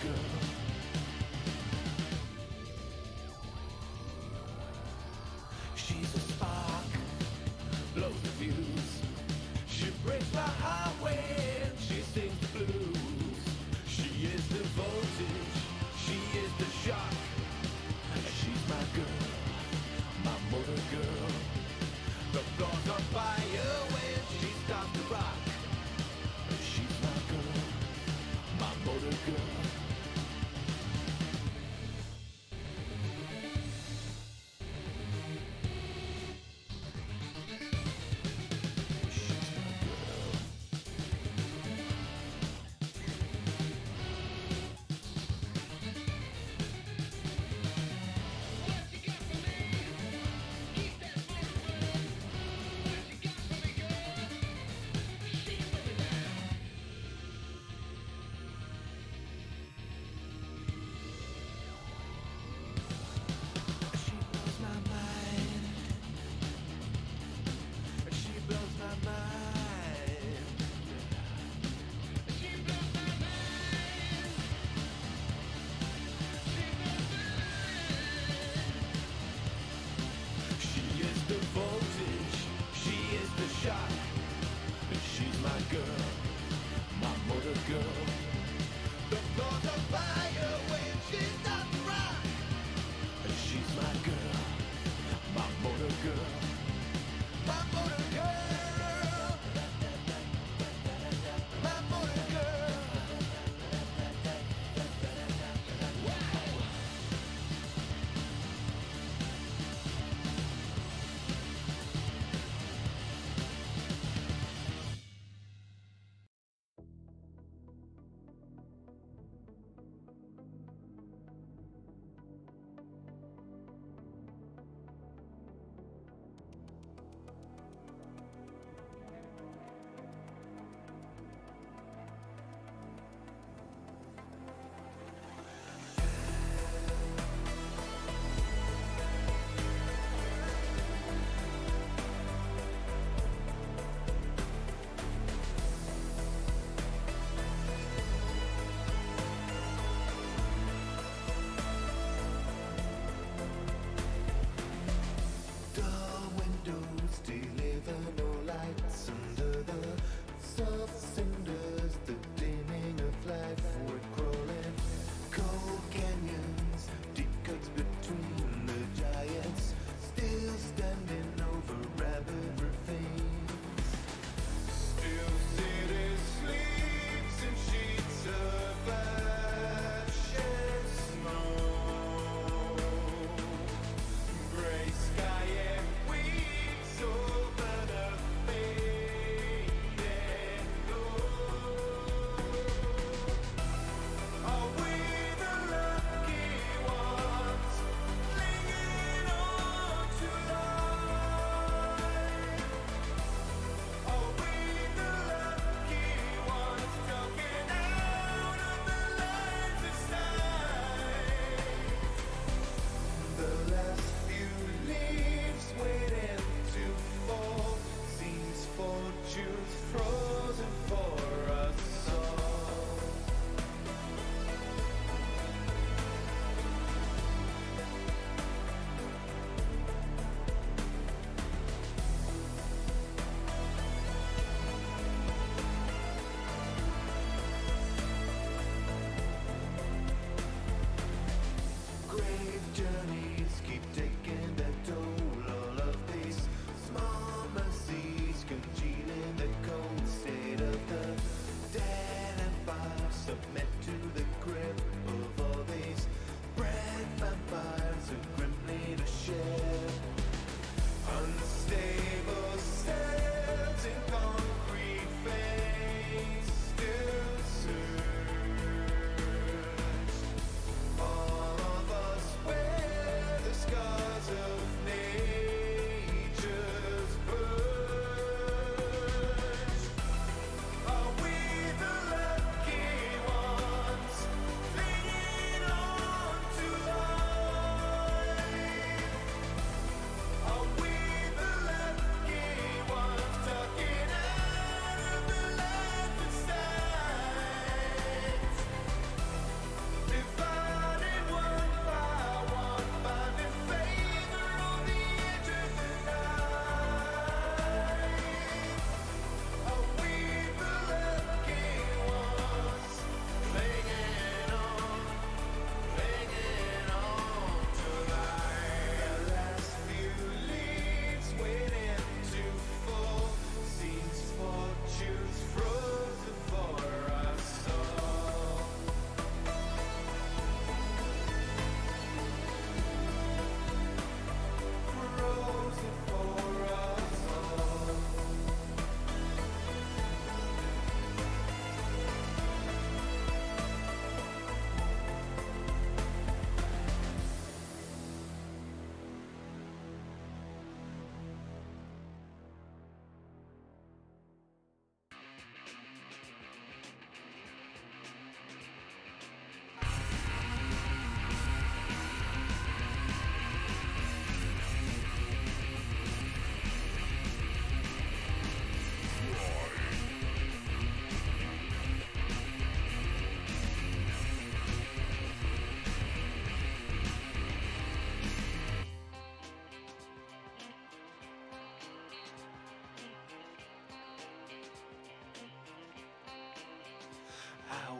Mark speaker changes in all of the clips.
Speaker 1: girl. She's a spark, blows the fuse. She breaks my heart when she sings the blues. She is the voltage, she is the shock. She's my girl, my motor girl. The floor's on fire when she starts to rock. She's my girl, my motor girl.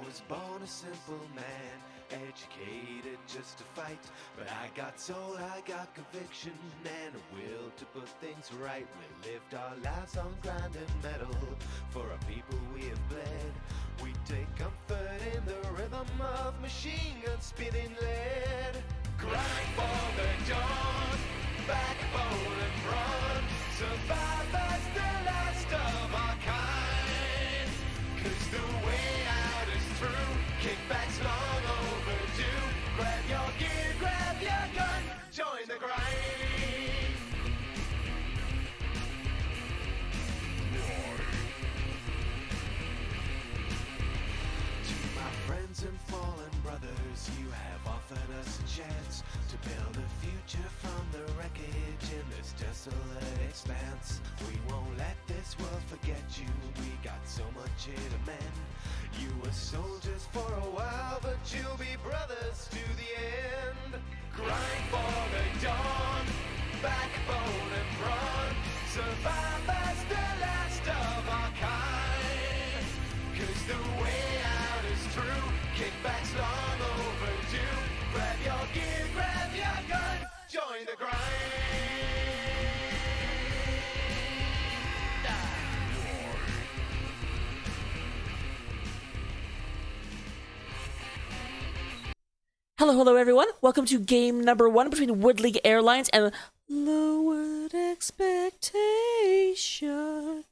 Speaker 1: was born a simple man, educated just to fight. But I got soul, I got conviction, and a will to put things right. We lived our lives on grinding metal. For our people we have bled. We take comfort in the rhythm of machine guns spitting lead. Grind for the dawn, backbone and brawn. Survive as the last of our kind. 'Cause the way out is through. Kickbacks long overdue. Grab your gear, grab your gun. Join the grind. To my friends and fallen brothers, you have offered us a chance to build a future from the wreckage in this desolate expanse. We won't let this world forget you. We got so much here to mend. You were soldiers for a while, but you'll be brothers to the end. Grind for the dawn, backbone and brawn. Survive as the last of our kind. 'Cause the way out is through. Kickbacks long overdue. Grab your gear, grab your gun. Join the grind.
Speaker 2: Hello everyone. Welcome to game number 1 between League Airlines and Lowered Expectations.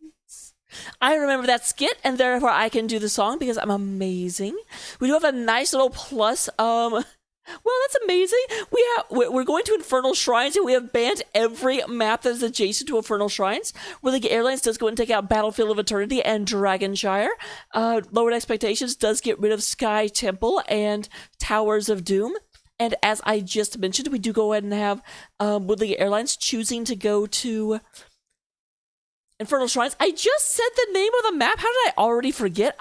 Speaker 2: I remember that skit, and therefore I can do the song because I'm amazing. We do have a nice little plus. Well, that's amazing. We're going to Infernal Shrines, and we have banned every map that is adjacent to Infernal Shrines. League Airlines does go and take out Battlefield of Eternity and Dragonshire. Lowered Expectations does get rid of Sky Temple and Towers of Doom. And as I just mentioned, we do go ahead and have League Airlines choosing to go to Infernal Shrines. I just said the name of the map. How did I already forget?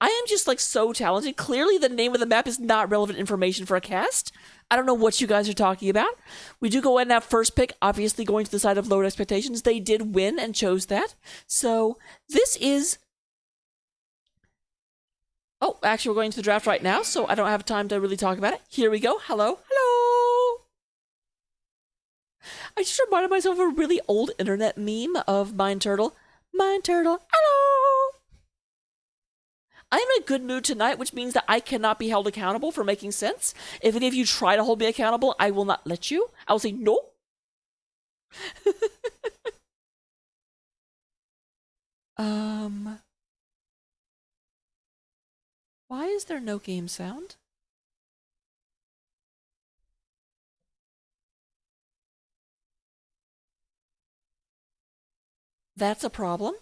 Speaker 2: I am just like so talented. Clearly the name of the map is not relevant information for a cast. I don't know what you guys are talking about. We do go ahead and have first pick, obviously going to the side of Lowered Expectations. They did win and chose that. So this is... Oh, actually we're going to the draft right now, so I don't have time to really talk about it. Here we go. Hello. Hello. I just reminded myself of a really old internet meme of Mind Turtle. Mind Turtle. Hello. I'm in a good mood tonight, which means that I cannot be held accountable for making sense. If any of you try to hold me accountable, I will not let you. I will say no. Why is there no game sound? That's a problem.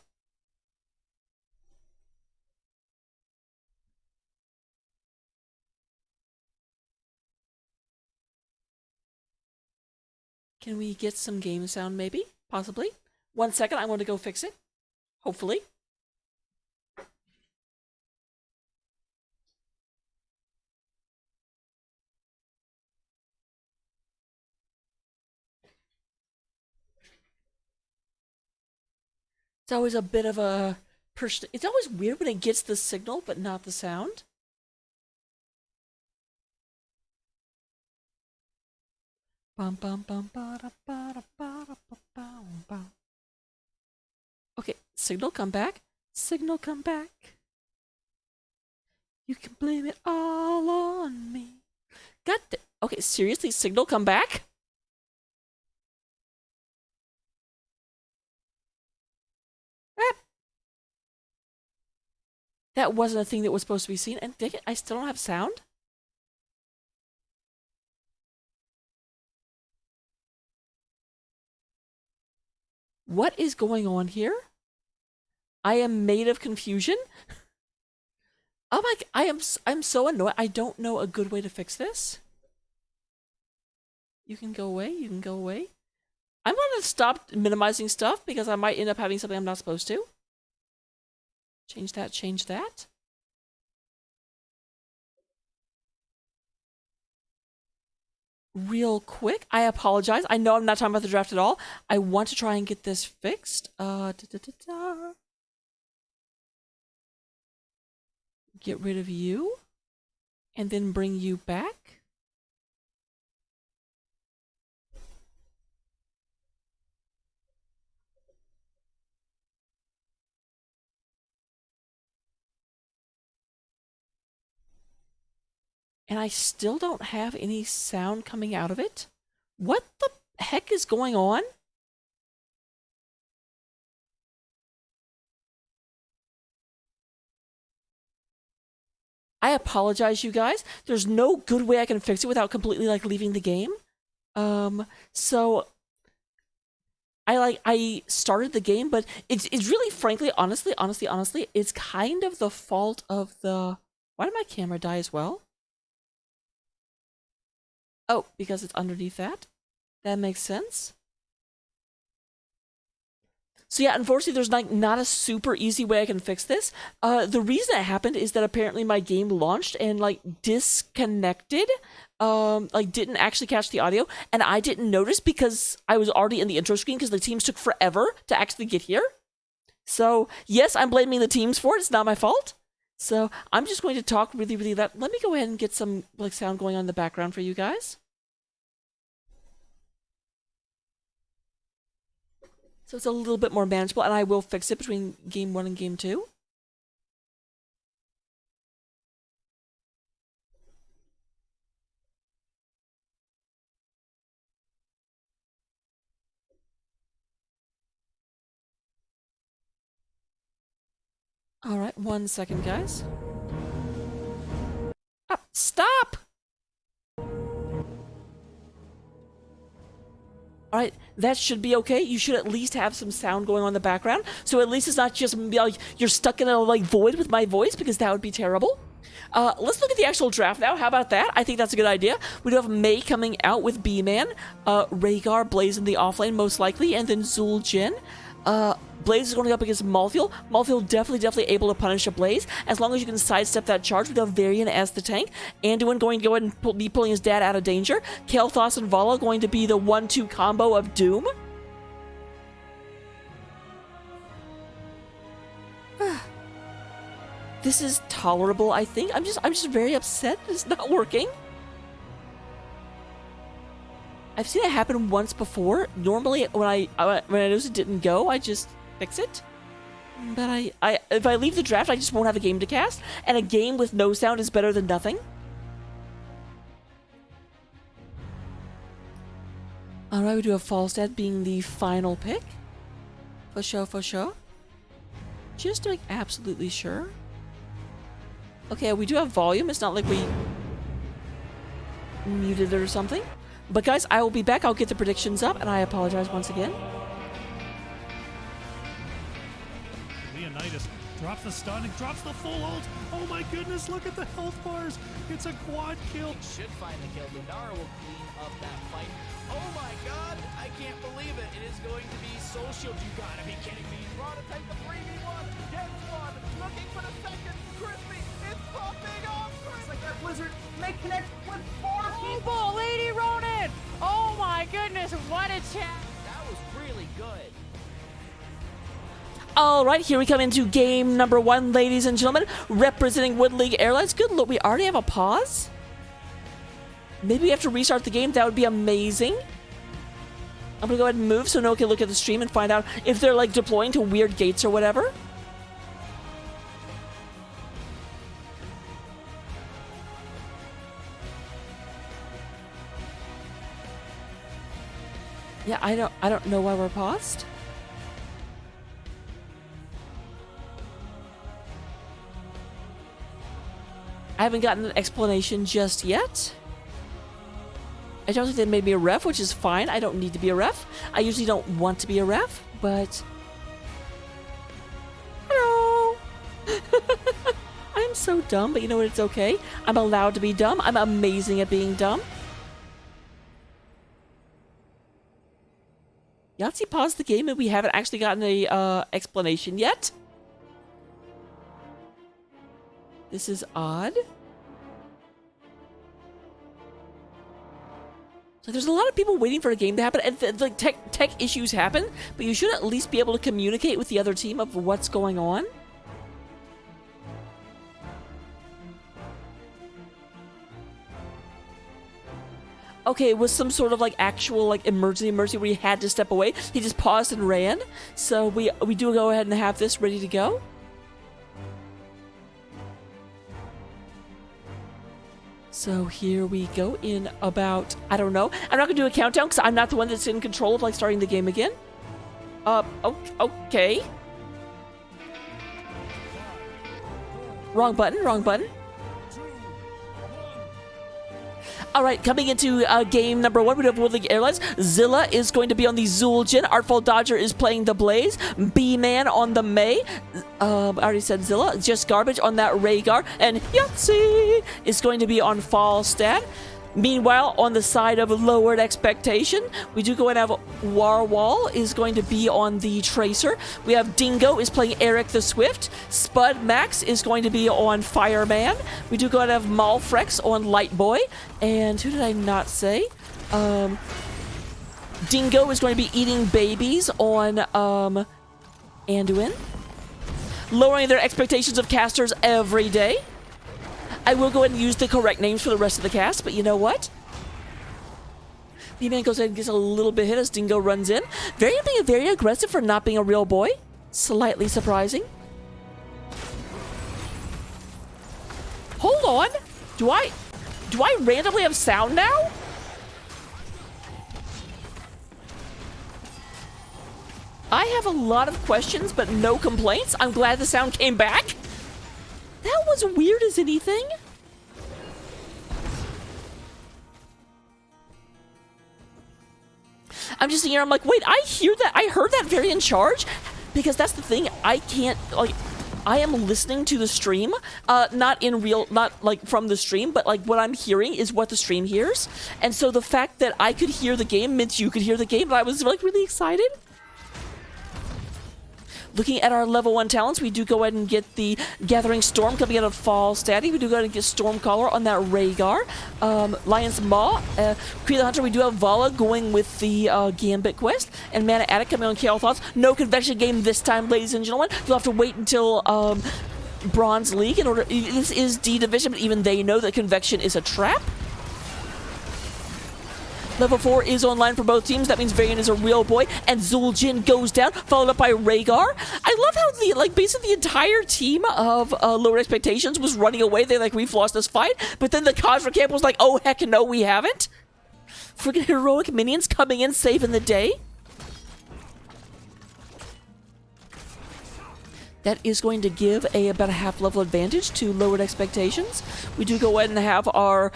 Speaker 2: Can we get some game sound, maybe? Possibly. 1 second, I'm going to go fix it. Hopefully. It's always a bit of a... It's always weird when it gets the signal, but not the sound. Okay, signal, come back. Signal, come back. You can blame it all on me. Okay, seriously, signal, come back? That wasn't a thing that was supposed to be seen, and dang it, I still don't have sound? What is going on here? I am made of confusion. Oh my, I'm so annoyed. I don't know a good way to fix this. You can go away, you can go away. I'm gonna stop minimizing stuff because I might end up having something I'm not supposed to. Change that, change that. Real quick, I apologize. I know I'm not talking about the draft at all. I want to try and get this fixed. get rid of you and then bring you back. And I still don't have any sound coming out of it. What the heck is going on? I apologize, you guys. There's no good way I can fix it without completely like leaving the game. So I started the game, but it's really, frankly, honestly, it's kind of the fault of the. Why did my camera die as well? Oh, because it's underneath that. That makes sense. So yeah, unfortunately, there's like not a super easy way I can fix this. The reason that happened is that apparently my game launched and like disconnected, like didn't actually catch the audio, and I didn't notice because I was already in the intro screen because the teams took forever to actually get here. So yes, I'm blaming the teams for it. It's not my fault. So I'm just going to talk really loud. Let me go ahead and get some like sound going on in the background for you guys. So it's a little bit more manageable, and I will fix it between game 1 and game 2. All right, 1 second, guys. Ah, stop! All right, that should be okay. You should at least have some sound going on in the background, so at least it's not just like you're stuck in a like void with my voice, because that would be terrible. Let's look at the actual draft now. How about that? I think that's a good idea. We do have Mei coming out with B-Man, Rhaegar, Blaze in the offlane most likely, and then Zul Jin. Blaze is going up against Malthael. Malthael definitely able to punish a Blaze. As long as you can sidestep that charge with Varian as the tank. Anduin going to go ahead and be pulling his dad out of danger. Kael'thas and Vala going to be the 1-2 combo of doom. This is tolerable, I think. I'm just very upset that it's not working. I've seen it happen once before. Normally, when I notice it didn't go, I just fix it. But if I leave the draft, I just won't have a game to cast, and a game with no sound is better than nothing. All right, we do have Falstad being the final pick. For sure. Just to make absolutely sure. Okay, we do have volume. It's not like we muted it or something. But guys, I will be back. I'll get the predictions up, and I apologize once again.
Speaker 3: Leonidas drops the stun and drops the full ult. Oh my goodness, look at the health bars. It's a quad kill.
Speaker 4: Should find the kill. Lunara will clean up that fight. Oh my god, I can't believe it. It is going to be Soul Shield. You gotta be kidding me. Prototype the 3v1. Gets one. Looking for the second. Crispy is popping off. It's like that Blizzard may connect with 4 people.
Speaker 5: Lady Ronin! Oh my goodness, what a chat!
Speaker 4: That was really good.
Speaker 2: All right, here we come into game number 1, ladies and gentlemen. Representing League Airlines. Good look, we already have a pause. Maybe we have to restart the game. That would be amazing. I'm gonna go ahead and move so no one can look at the stream and find out if they're like deploying to weird gates or whatever. Yeah, I don't know why we're paused. I haven't gotten an explanation just yet. I don't think they made me a ref, which is fine. I don't need to be a ref. I usually don't want to be a ref, but... Hello! I'm so dumb, but you know what? It's okay. I'm allowed to be dumb. I'm amazing at being dumb. Yahtzee paused the game and we haven't actually gotten a explanation yet. This is odd. So there's a lot of people waiting for a game to happen, and like tech issues happen, but you should at least be able to communicate with the other team of what's going on. Okay, it was some sort of like actual like emergency where he had to step away. He just paused and ran. So we do go ahead and have this ready to go. So here we go in about, I don't know. I'm not gonna do a countdown because I'm not the one that's in control of like starting the game again. Okay. Wrong button. All right, coming into game number 1, we have League Airlines. Zilla is going to be on the Zul'jin. Artful Dodger is playing the Blaze. B-Man on the Mei. I already said Zilla. Just Garbage on that Rhaegar. And Yahtzee is going to be on Falstad. Meanwhile, on the side of Lowered Expectation, we do go and have Warwall is going to be on the Tracer. We have Dingo is playing Eric the Swift. Spud Max is going to be on Fireman. We do go and have Malfrex on Lightboy. And who did I not say? Dingo is going to be eating babies on Anduin. Lowering their expectations of casters every day. I will go ahead and use the correct names for the rest of the cast, but you know what? B-Man goes ahead and gets a little bit hit as Dingo runs in. Being very aggressive for not being a real boy. Slightly surprising. Hold on. Do I randomly have sound now? I have a lot of questions, but no complaints. I'm glad the sound came back. That was weird as anything. I'm just here, I'm like, wait, I heard that very in charge? Because that's the thing, I can't, like, I am listening to the stream, not like from the stream, but like what I'm hearing is what the stream hears. And so the fact that I could hear the game meant you could hear the game, and I was like really excited. Looking at our level 1 talents, we do go ahead and get the Gathering Storm coming out of Falstad. We do go ahead and get Stormcaller on that Rhaegar. Lion's Maw. Kree the Hunter, we do have Vala going with the Gambit quest. And Mana Addict coming on Chaos Thoughts. No Convection game this time, ladies and gentlemen. You'll have to wait until Bronze League in order. This is D Division, but even they know that Convection is a trap. Level 4 is online for both teams. That means Varian is a real boy. And Zul'jin goes down, followed up by Rhaegar. I love how basically the entire team of Lower Expectations was running away. They're like, we've lost this fight. But then the Khazra camp was like, oh, heck no, we haven't. Freaking heroic minions coming in, saving the day. That is going to give about a half level advantage to Lowered Expectations. We do go ahead and have our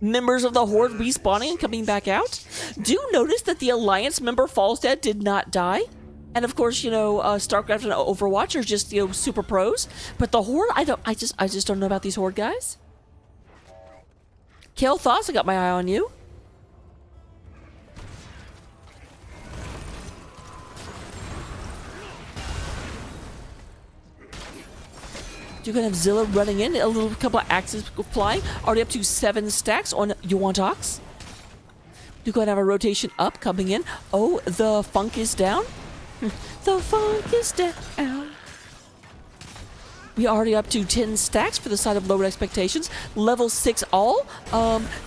Speaker 2: members of the Horde respawning and coming back out. Do notice that the Alliance member Falstad did not die. And of course, you know, StarCraft and Overwatch are just, you know, super pros. But the Horde, I just don't know about these Horde guys. Kale Thoss, I got my eye on you. You're going to have Zilla running in, a little couple of axes flying, already up to 7 stacks on Yuantox. You're going to have a rotation up coming in. Oh, the funk is down. The funk is down. We are already up to 10 stacks for the side of Lower Expectations. Level 6 all.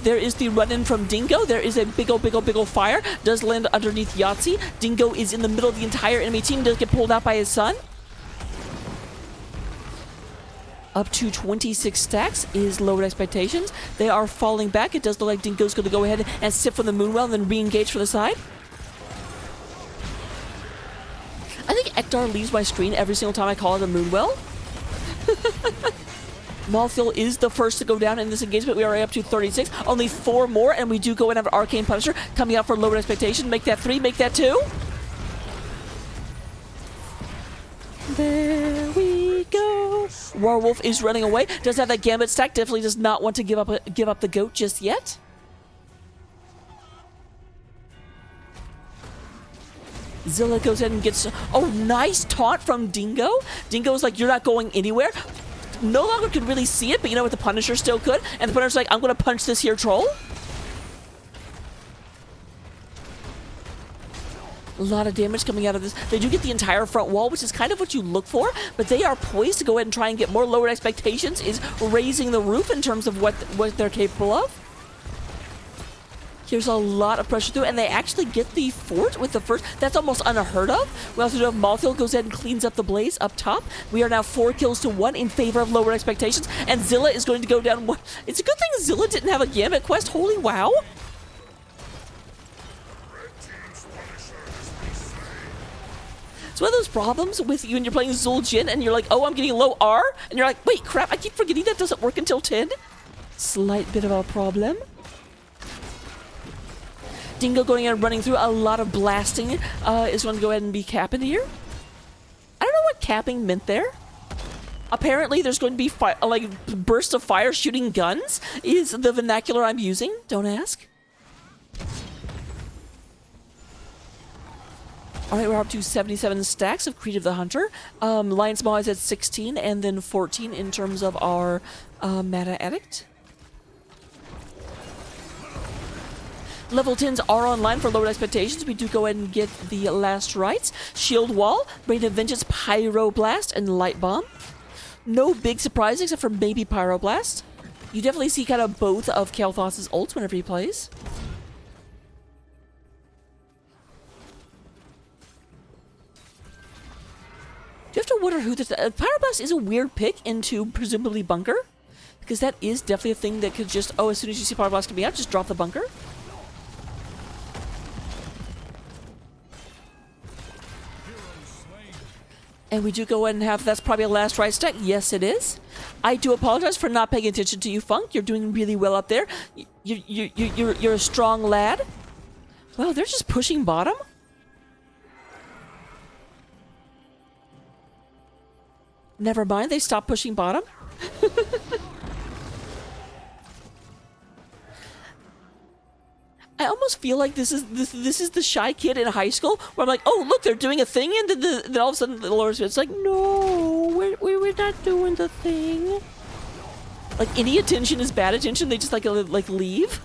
Speaker 2: There is the run-in from Dingo. There is a big ol' fire. Does land underneath Yahtzee. Dingo is in the middle of the entire enemy team. Does get pulled out by his son. Up to 26 stacks is Lowered Expectations. They are falling back. It does look like Dingo's going to go ahead and sip from the Moonwell and then re-engage for the side. I think Ektar leaves my screen every single time I call it a Moonwell. Malthael is the first to go down in this engagement. We are up to 36. Only 4 more, and we do go and have an Arcane Punisher coming out for Lowered Expectation. Make that 3, make that 2. There we go. Warwolf is running away. Does have that Gambit stack. Definitely does not want to give up the goat just yet. Zilla goes ahead and gets... Oh, nice taunt from Dingo. Dingo's like, you're not going anywhere. No longer could really see it, but you know what? The Punisher still could. And the Punisher's like, I'm going to punch this here troll. A lot of damage coming out of this. They do get the entire front wall, which is kind of what you look for, but they are poised to go ahead and try and get more. Lower Expectations is raising the roof in terms of what they're capable of. Here's a lot of pressure through, and they actually get the fort with the first. That's almost unheard of. We also do have Malthiel goes ahead and cleans up the blaze up top. We are now 4 kills to 1 in favor of Lowered Expectations, and Zilla is going to go down. It's a good thing Zilla didn't have a Gambit quest. Holy wow. It's one of those problems with you when you're playing Zul'jin and you're like, oh, I'm getting low R, and you're like, wait, crap, I keep forgetting that doesn't work until 10. Slight bit of a problem. Dingo going and running through. A lot of blasting is going to go ahead and be capping here. I don't know what capping meant there. Apparently there's going to be like bursts of fire shooting guns is the vernacular I'm using. Don't ask. Alright, we're up to 77 stacks of Creed of the Hunter. Lion Small is at 16 and then 14 in terms of our Meta Addict. Level 10s are online for Lowered Expectations. We do go ahead and get the last rites. Shield Wall, Brain of Vengeance, Pyroblast, and Light Bomb. No big surprise except for maybe Pyroblast. You definitely see kind of both of Kael'thas's ults whenever he plays. Do you have to wonder who this... Pyroblast is a weird pick into presumably Bunker. Because that is definitely a thing that could just... Oh, as soon as you see Pyroblast coming out, just drop the Bunker. And we do go ahead and have, that's probably a last right stack. Yes, it is. I do apologize for not paying attention to you, Funk. You're doing really well up there. You're a strong lad. Well, they're just pushing bottom. Never mind, they stopped pushing bottom. I almost feel like this is the shy kid in high school where I'm like, oh look, they're doing a thing, and then all of a sudden the lower it's like, no, we're not doing the thing. Like any attention is bad attention. They just like leave.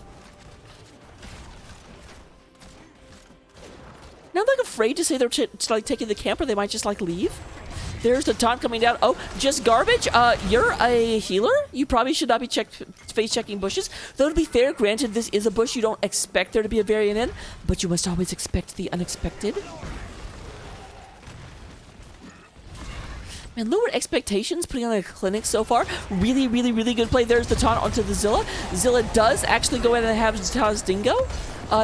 Speaker 2: Now I'm like afraid to say they're like taking the camp, or they might just like leave. There's the taunt coming down. Oh, just garbage. You're a healer. You probably should not be face checking bushes. Though to be fair, granted, this is a bush. You don't expect there to be a variant in, but you must always expect the unexpected. Man, Lowered Expectations putting on a clinic so far. Really, really, really good play. There's the taunt onto the Zilla. Zilla does actually go ahead and have Taz Dingo.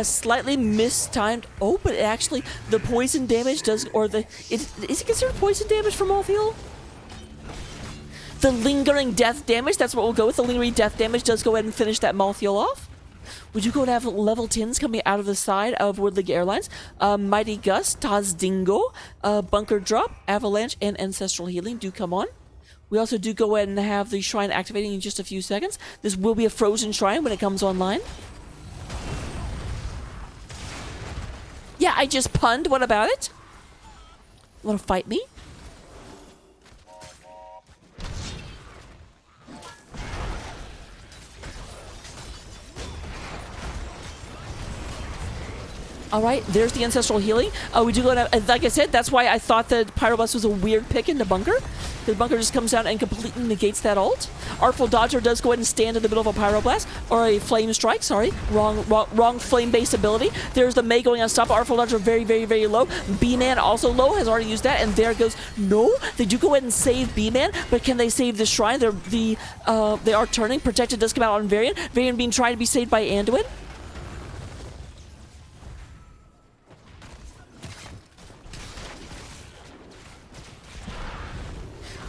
Speaker 2: Slightly mistimed. Oh, but actually, the poison damage does, or is it considered poison damage from Malthiel? The lingering death damage, that's what we'll go with. The lingering death damage does go ahead and finish that Malthiel off. We do go and have level 10s coming out of the side of League Airlines. Mighty Gust, Taz Dingo, Bunker Drop, Avalanche, and Ancestral Healing do come on. We also do go ahead and have the Shrine activating in just a few seconds. This will be a frozen Shrine when it comes online. Yeah, I just punned. What about it? Want to fight me? All right, there's the Ancestral Healing. We do go to, like I said, that's why I thought that Pyroblast was a weird pick into Bunker. The Bunker just comes down and completely negates that ult. Artful Dodger does go ahead and stand in the middle of a Pyroblast, or a Flame Strike, sorry. Wrong flame-based ability. There's the Mei going on stop. Artful Dodger very, very, very low. B-Man also low, has already used that, and there goes, no, they do go ahead and save B-Man, but can they save the Shrine? They are turning. Protected does come out on Varian. Varian being tried to be saved by Anduin.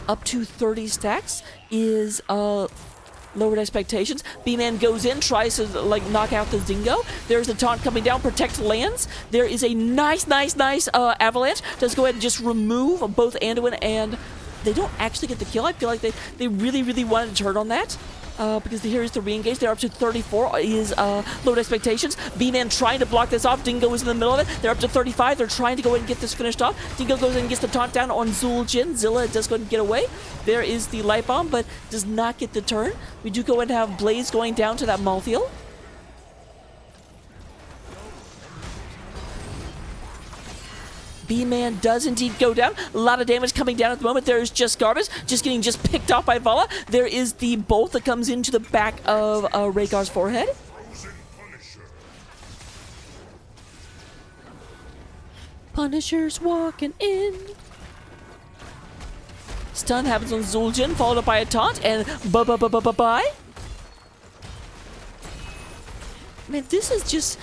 Speaker 2: Up to 30 stacks is Lowered Expectations. B-Man goes in, tries to like knock out the Dingo. There's the taunt coming down, protect lands. There is a nice Avalanche. Does go ahead and just remove both Anduin, and they don't actually get the kill. I feel like they really, really wanted to turn on that. Because here's the re-engage. They're up to 34 is Lowered Expectations. B-Man trying to block this off. Dingo is in the middle of it. They're up to 35. They're trying to go ahead and get this finished off. Dingo goes in and gets the taunt down on Zul'jin. Zilla does go ahead and get away. There is the Light Bomb, but does not get the turn. We do go ahead and have Blaze going down to that Malthiel. B-Man does indeed go down. A lot of damage coming down at the moment. There is just garbage, just getting picked off by Vala. There is the bolt that comes into the back of Rhaegar's forehead. Punisher's walking in. Stun happens on Zul'jin, followed up by a taunt, and bye. Man, this is,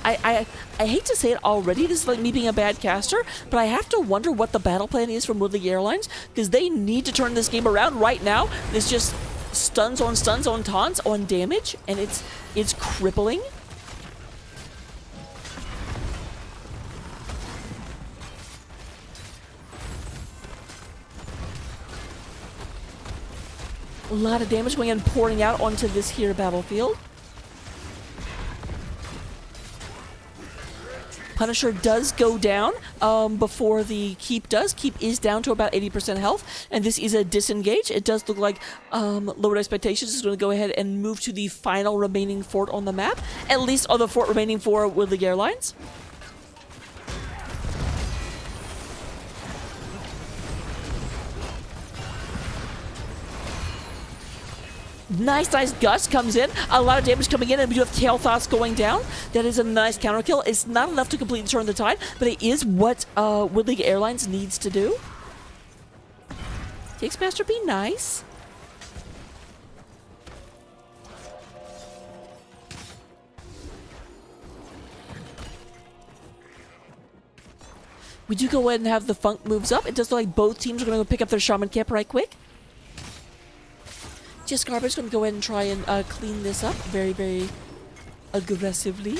Speaker 2: I hate to say it already, this is like me being a bad caster, but I have to wonder what the battle plan is from League Airlines, because they need to turn this game around right now. It's just stuns on taunts on damage, and it's crippling. A lot of damage going in, pouring out onto this here battlefield. Punisher does go down before the Keep does. Keep is down to about 80% health, and this is a disengage. It does look like Lowered Expectations is going to go ahead and move to the final remaining fort on the map, at least on the fort remaining for League Airlines. Nice gust comes in. A lot of damage coming in, and we do have Tail Thoughts going down. That is a nice counter kill. It's not enough to completely turn the tide, but it is what League Airlines needs to do. Takes Master B, nice. We do go ahead and have the Funk moves up. It does look like both teams are going to go pick up their Shaman Camp right quick. Just Garbage going to go ahead and try and clean this up very, very aggressively.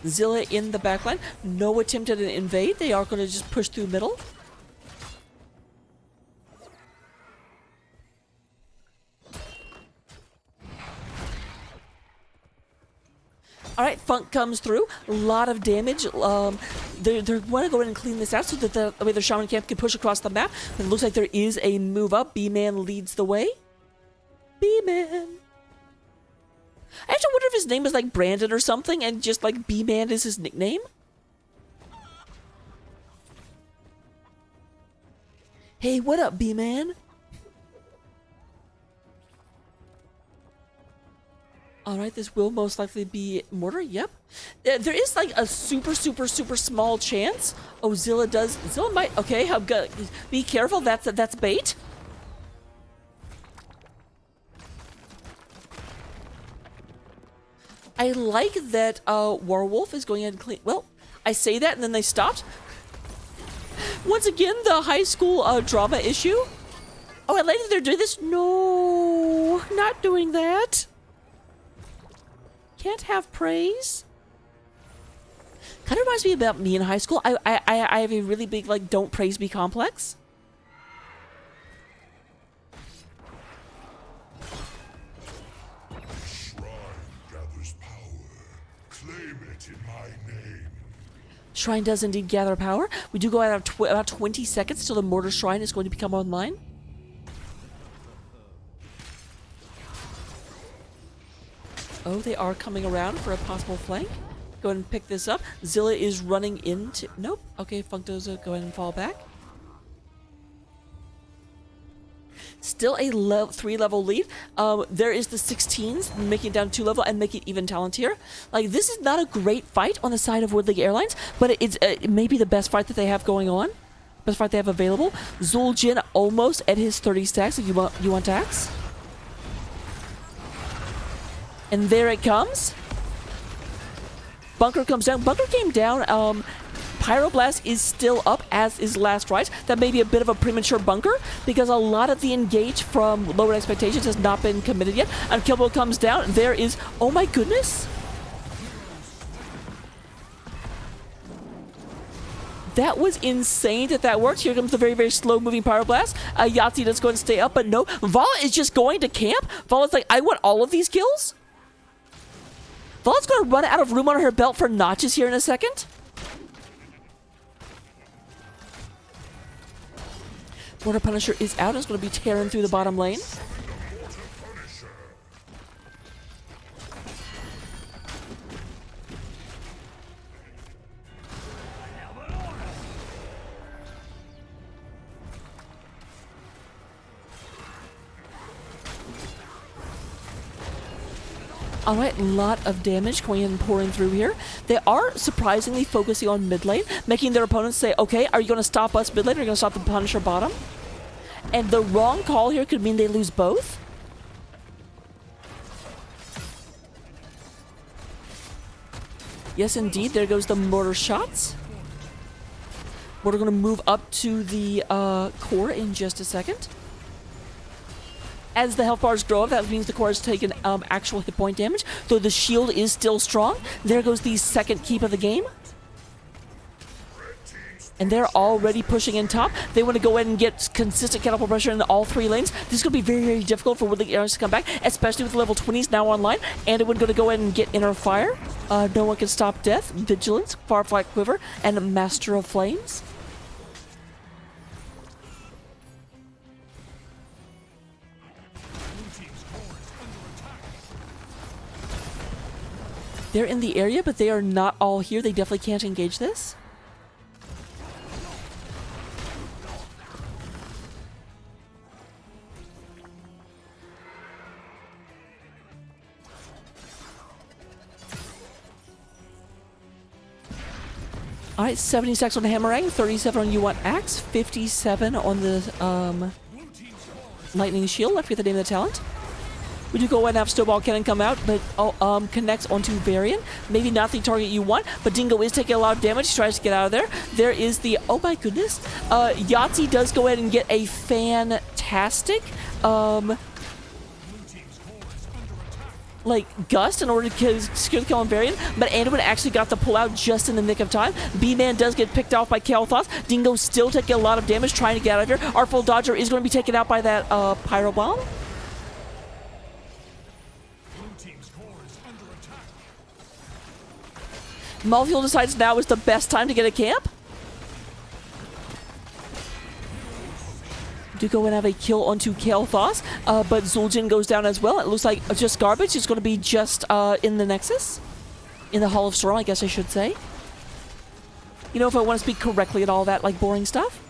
Speaker 2: Zilla in the backline. No attempt at an invade. They are going to just push through middle. All right, Funk comes through. A lot of damage. They want to go ahead and clean this out so that the Shaman Camp can push across the map. But it looks like there is a move up. B-Man leads the way. B-Man. I have to wonder if his name is like Brandon or something, and just like B-Man is his nickname. Hey, what up, B-Man? All right, this will most likely be Mortar. Yep. There is like a super small chance. Oh, Zilla might. Okay, I'm gonna be careful. That's bait. I like that Warwolf is going ahead and clean. Well, I say that and then they stopped. Once again, the high school drama issue. Oh, and later they're doing this. No, not doing that. Can't have praise. Kind of reminds me about me in high school. I have a really big like don't praise me complex.
Speaker 6: Shrine gathers power. Claim it in my name.
Speaker 2: Shrine does indeed gather power. We do go out of about 20 seconds till the Mortar Shrine is going to become online. Oh, they are coming around for a possible flank. Go ahead and pick this up. Zilla is running into... Nope. Okay, Funk does go ahead and fall back. Still a 3-level lead. There is the 16s, making it down 2 level and make it even talent here. Like, this is not a great fight on the side of League Airlines, but it's it may be the best fight that they have going on. Best fight they have available. Zul'jin almost at his 30 stacks if you want tax. And there it comes. Bunker comes down. Bunker came down. Pyroblast is still up, as is Last Rise. That may be a bit of a premature bunker, because a lot of the engage from Lowered Expectations has not been committed yet. And Kilbo comes down. There is... Oh my goodness! That was insane that worked. Here comes the very, very slow-moving Pyroblast. Yahtzee does go and stay up, but no. Vala is just going to camp. Vala's like, I want all of these kills. Vala's going to run out of room on her belt for notches here in a second. Mortar Punisher is out. It's going to be tearing through the bottom lane. All right, lot of damage going in and pouring through here. They are surprisingly focusing on mid lane, making their opponents say, okay, are you going to stop us mid lane or are you going to stop the Punisher bottom? And the wrong call here could mean they lose both. Yes, indeed, there goes the mortar shots. We're going to move up to the core in just a second. As the health bars grow up, that means the core has taken actual hit point damage, though the shield is still strong. There goes the second keep of the game. And they're already pushing in top. They want to go ahead and get consistent catapult pressure in all three lanes. This is going to be very, very difficult for League Airlines to come back, especially with level 20s now online. And it would going to go ahead and get Inner Fire. No one can stop death. Vigilance, Firefly Quiver, and Master of Flames. They're in the area, but they are not all here. They definitely can't engage this. All right, 76 on the Hammerang, 37 on You Want Axe, 57 on the Lightning Shield. I forget the name of the talent. We do go ahead and have Snowball Cannon come out, but connects onto Varian. Maybe not the target you want, but Dingo is taking a lot of damage. He tries to get out of there. There is the, oh my goodness. Yahtzee does go ahead and get a fantastic, gust in order to secure the kill on Varian, but Anduin actually got the pull out just in the nick of time. B-Man does get picked off by Kael'thas. Dingo's still taking a lot of damage trying to get out of here. Artful Dodger is going to be taken out by that Pyro Bomb. Malthael decides now is the best time to get a camp. Do go and have a kill onto Kael'thas, but Zul'jin goes down as well. It looks like just garbage. It's going to be just in the Nexus. In the Hall of Storm, I guess I should say. You know, if I want to speak correctly at all that, boring stuff.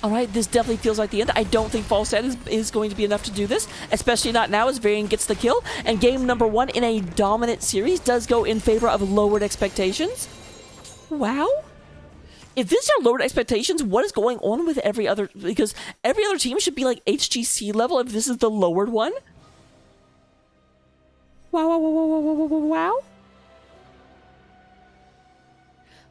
Speaker 2: All right, this definitely feels like the end. I don't think False Set is going to be enough to do this, especially not now as Varian gets the kill. And game number 1 in a dominant series does go in favor of lowered expectations. Wow. If these are lowered expectations, what is going on with every other... Because every other team should be like HGC level if this is the lowered one. Wow, wow, wow, wow, wow, wow, wow.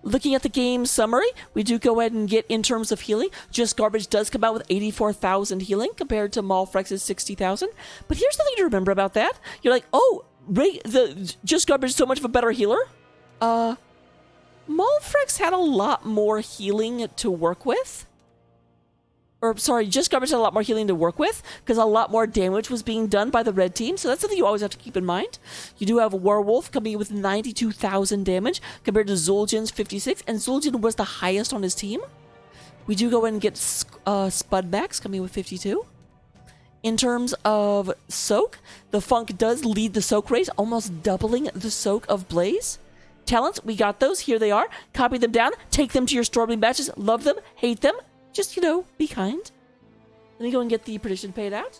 Speaker 2: Looking at the game summary, we do go ahead and get in terms of healing. Just Garbage does come out with 84,000 healing compared to Malfrex's 60,000. But here's the thing to remember about that. You're like, oh, Just Garbage is so much of a better healer. Malfrex had a lot more healing to work with. Or, sorry, Just Garbage had a lot more healing to work with because a lot more damage was being done by the red team. So that's something you always have to keep in mind. You do have a Werewolf coming in with 92,000 damage compared to Zul'jin's 56. And Zul'jin was the highest on his team. We do go in and get Spudmax coming in with 52. In terms of Soak, the Funk does lead the Soak race, almost doubling the Soak of Blaze. Talents, we got those. Here they are. Copy them down. Take them to your Storming matches. Love them. Hate them. Just, be kind. Let me go and get the prediction paid out.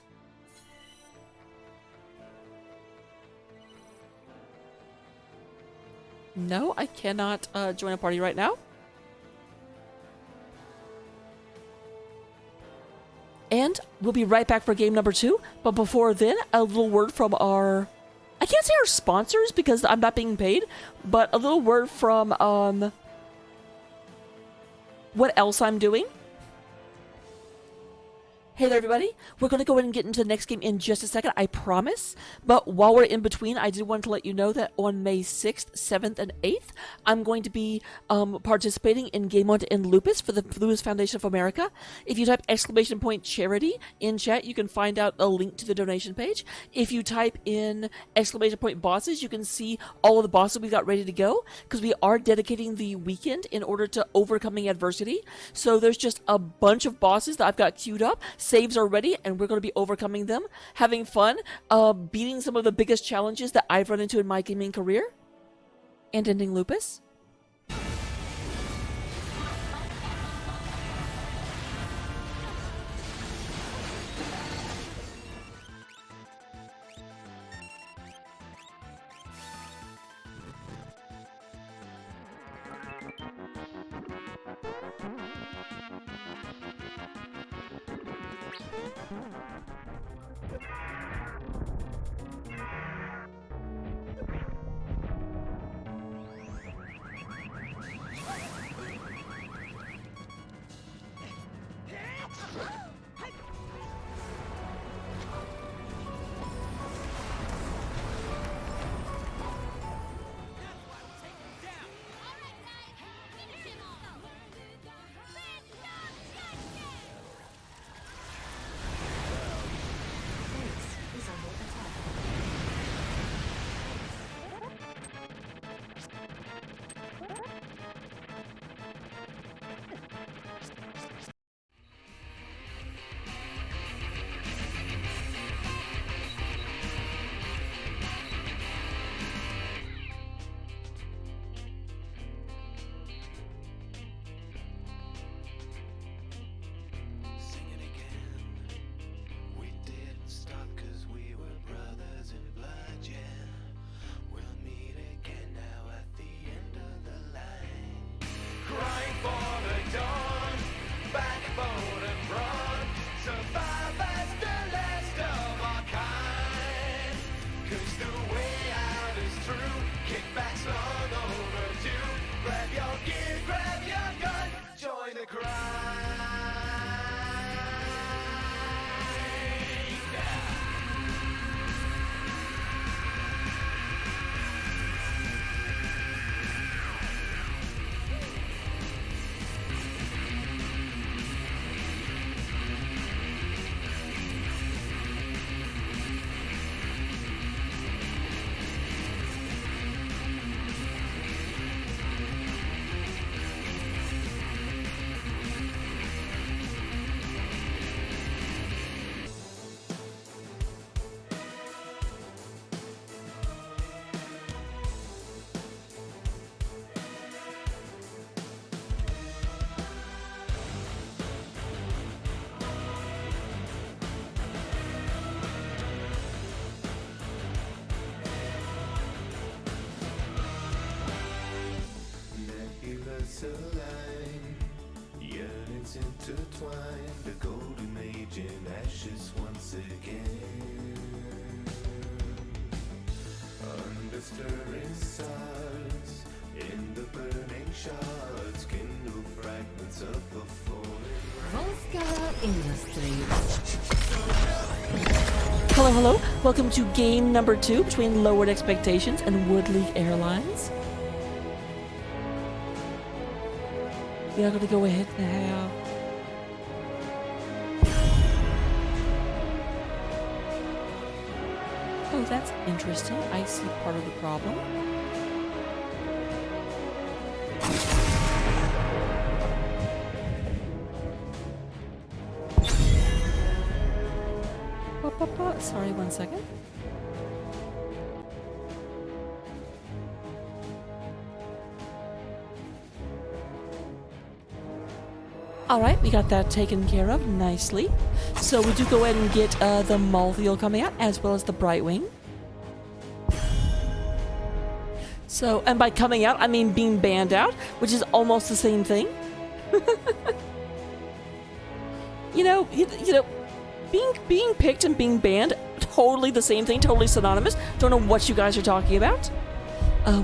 Speaker 2: No, I cannot join a party right now. And we'll be right back for game number 2. But before then, a little word from our... I can't say our sponsors because I'm not being paid, but a little word from what else I'm doing. Hey there, everybody. We're going to go ahead and get into the next game in just a second, I promise. But while we're in between, I did want to let you know that on May 6th, 7th, and 8th, I'm going to be participating in Game On in Lupus for the Lupus Foundation of America. If you type !charity in chat, you can find out a link to the donation page. If you type in !bosses, you can see all of the bosses we got ready to go, because we are dedicating the weekend in order to overcoming adversity. So there's just a bunch of bosses that I've got queued up. Saves are ready, and we're going to be overcoming them, having fun, beating some of the biggest challenges that I've run into in my gaming career, and ending Lupus.
Speaker 1: Sing it again. We didn't stop 'cause we were brothers in blood, yeah. We'll meet again now at the end of the line. Crying for the dawn, backbone and brawn. Survive as the last of our kind. 'Cause the way out is through. Kickbacks long overdue. Grab your gear, grab your gun. Join the grind. Nebulous align, yearnings intertwined, the golden age in ashes once again. Under stirring stars, in the burning shards, kindle fragments of the fallen.
Speaker 7: Volskara Industries.
Speaker 2: Hello, hello. Welcome to game number 2 between Lowered Expectations and League Airlines. We are going to go ahead and have... Oh, that's interesting. I see part of the problem. Sorry, 1 second. Alright, we got that taken care of nicely. So we do go ahead and get the Malthiel coming out, as well as the Brightwing. So, and by coming out, I mean being banned out, which is almost the same thing. you know, being picked and being banned, totally the same thing, totally synonymous. Don't know what you guys are talking about.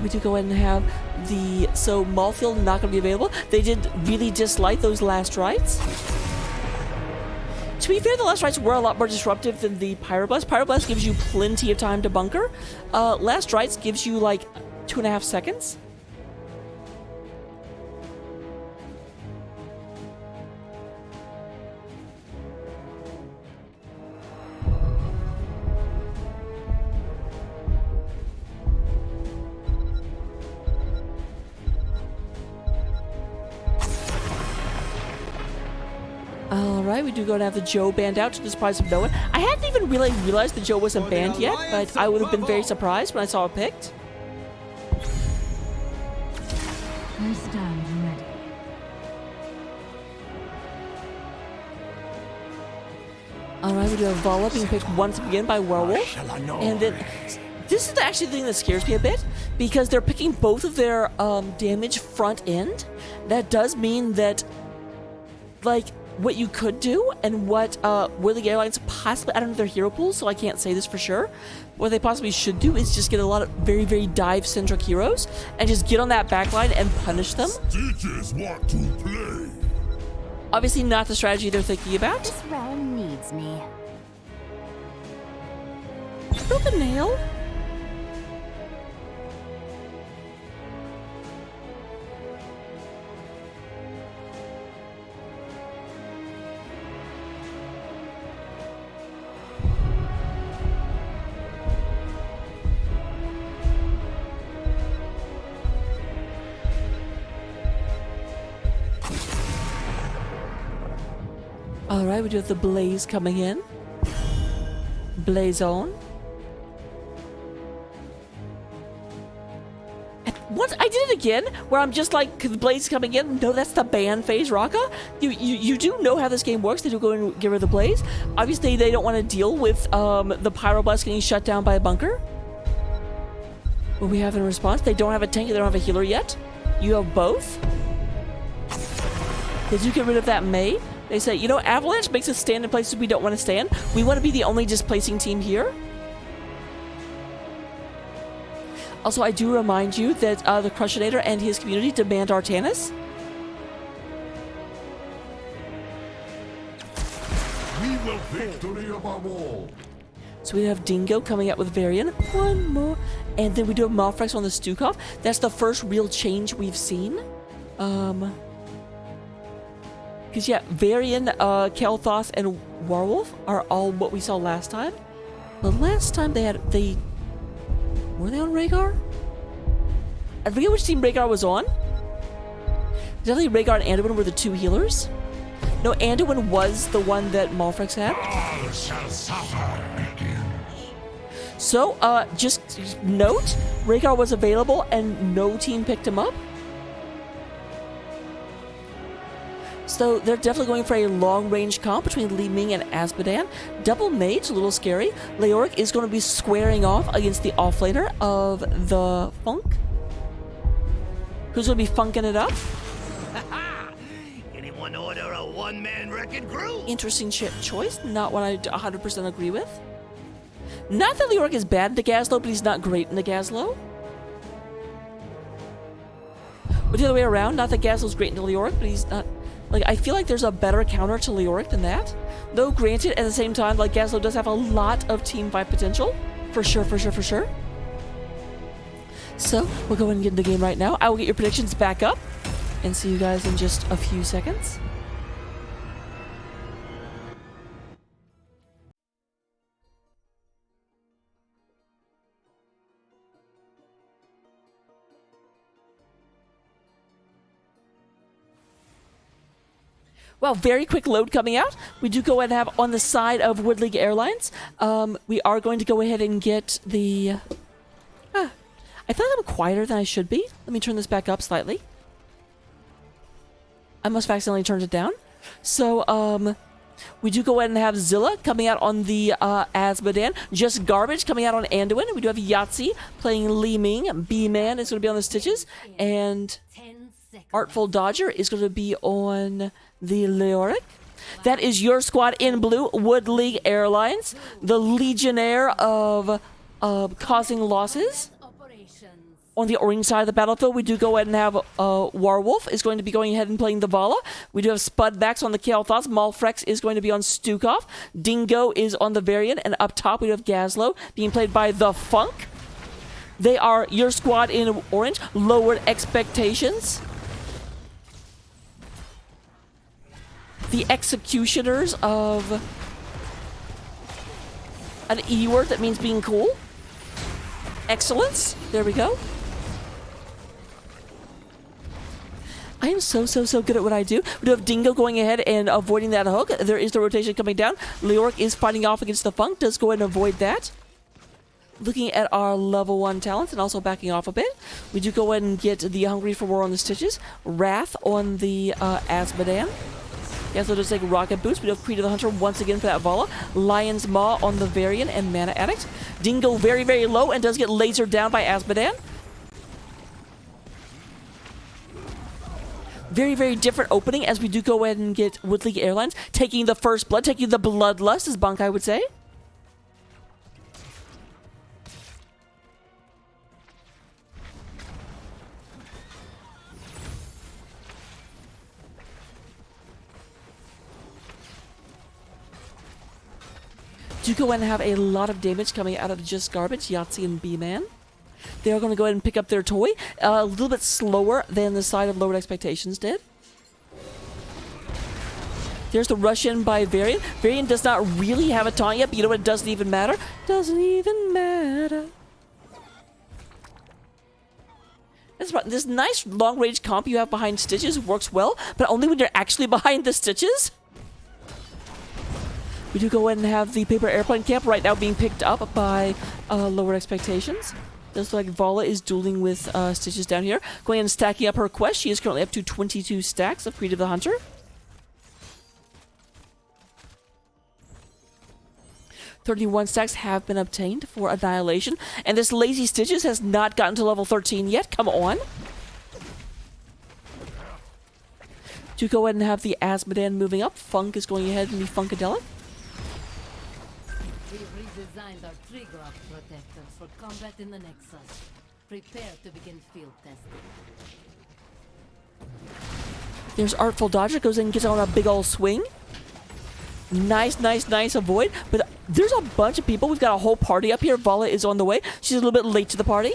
Speaker 2: We do go ahead and have the... So, Malthiel not going to be available. They did really dislike those last rites. To be fair, the last rites were a lot more disruptive than the Pyroblast. Pyroblast gives you plenty of time to bunker. Last rites gives you, like, 2.5 seconds. Alright, we do go to have the Joe banned out to the surprise of no one. I hadn't even really realized the Joe wasn't banned yet, but I would have been very surprised when I saw it picked.
Speaker 7: I stand ready.
Speaker 2: Alright, we do have Vala being picked once again by Werewolf. And then, this is actually the thing that scares me a bit, because they're picking both of their damage front end. That does mean that, like, what you could do and what League Airlines possibly, I don't know their hero pools, so I can't say this for sure. What they possibly should do is just get a lot of very, very dive-centric heroes and just get on that backline and punish them.
Speaker 6: Stitches want to play.
Speaker 2: Obviously not the strategy they're thinking about.
Speaker 7: This realm needs me.
Speaker 2: Broke a nail. All right, we do have the Blaze coming in. Blaze on. And once I did it again, where I'm just like, the Blaze coming in. No, that's the ban phase, Raka. You do know how this game works. They do go and get rid of the Blaze. Obviously, they don't want to deal with the Pyroblast getting shut down by a bunker. What we have in response, they don't have a tank, they don't have a healer yet. You have both. Did you get rid of that May? They say, you know, Avalanche makes us stand in places we don't want to stand. We want to be the only displacing team here. Also, I do remind you that the Crushinator and his community demand Artanis.
Speaker 6: We will victory above all.
Speaker 2: So we have Dingo coming out with Varian. One more. And then we do have Malfrex on the Stukov. That's the first real change we've seen. Because, yeah, Varian, Kel'Thas, and Warwolf are all what we saw last time. The last time were they on Rhaegar? I forget which team Rhaegar was on. Definitely Rhaegar and Anduin were the two healers. No, Anduin was the one that Malfrex had.
Speaker 6: All shall suffer begins.
Speaker 2: So, just note, Rhaegar was available and no team picked him up. So they're definitely going for a long-range comp between Li Ming and Azmodan. Double Mage, a little scary. Leoric is going to be squaring off against the offlaner of the Funk. Who's going to be funking it up?
Speaker 1: Anyone order a one-man wrecking crew?
Speaker 2: Interesting choice. Not one I 100% agree with. Not that Leoric is bad in Gazlo, but he's not great in Gazlo. But the other way around, not that Gazlo's great in Leoric, but he's not... Like, I feel like there's a better counter to Leoric than that. Though, granted, at the same time, like, Gazlo does have a lot of team fight potential. For sure, for sure, for sure. So, we'll go ahead and get into the game right now. I will get your predictions back up. And see you guys in just a few seconds. Well, very quick load coming out. We do go ahead and have on the side of League Airlines. We are going to go ahead and get the... I feel like I'm quieter than I should be. Let me turn this back up slightly. I must have accidentally turned it down. So, we do go ahead and have Zilla coming out on the Azmodan. Just Garbage coming out on Anduin. We do have Yahtzee playing Li Ming. B-Man is going to be on the Stitches. And Artful Dodger is going to be on the Leoric. That is your squad in blue, League Airlines, the Legionnaire of causing losses. On the orange side of the battlefield, we do go ahead and have Warwolf is going to be going ahead and playing the Vala. We do have Spudbacks on the Kel'Thas. Malfrex is going to be on Stukov. Dingo is on the Varian. And up top, we have Gazlo being played by the Funk. They are your squad in orange. Lowered expectations. The executioners of an E word that means being cool. Excellence. There we go. I am so good at what I do. We do have Dingo going ahead and avoiding that hook. There is the rotation coming down. Leoric is fighting off against the Funk. Does go ahead and avoid that. Looking at our level 1 talents and also backing off a bit. We do go ahead and get the Hungry for War on the Stitches. Wrath on the Azmodan. Yeah, so just like Rocket Boost. We do have Creed of the Hunter once again for that Vala. Lion's Maw on the Varian and Mana Addict. Dingo very low and does get lasered down by Azmodan. Very, very different opening as we do go ahead and get with League Airlines taking the first blood, taking the bloodlust, as Bankai would say. Do go ahead and have a lot of damage coming out of just garbage, Yahtzee and B-Man. They are going to go ahead and pick up their toy a little bit slower than the side of Lowered Expectations did. There's the rush in by Varian. Varian does not really have a taunt yet, but you know what? It doesn't even matter. Doesn't even matter. This nice long-range comp you have behind Stitches works well, but only when you're actually behind the Stitches. We do go ahead and have the paper airplane camp right now being picked up by Lowered Expectations. Looks like Vala is dueling with Stitches down here. Going ahead and stacking up her quest. She is currently up to 22 stacks of Creative the Hunter. "31 stacks have been obtained for Annihilation. And this lazy Stitches has not gotten to level 13 yet. Come on. Do go ahead and have the Asmodan moving up. Funk is going ahead and be Funkadelic.
Speaker 7: We redesigned our trigger protectors for combat in the Nexus. Prepare to begin field testing.
Speaker 2: There's Artful Dodger. Goes in and gets on a big old swing. Nice, nice, nice avoid. But there's a bunch of people. We've got a whole party up here. Vala is on the way. She's a little bit late to the party.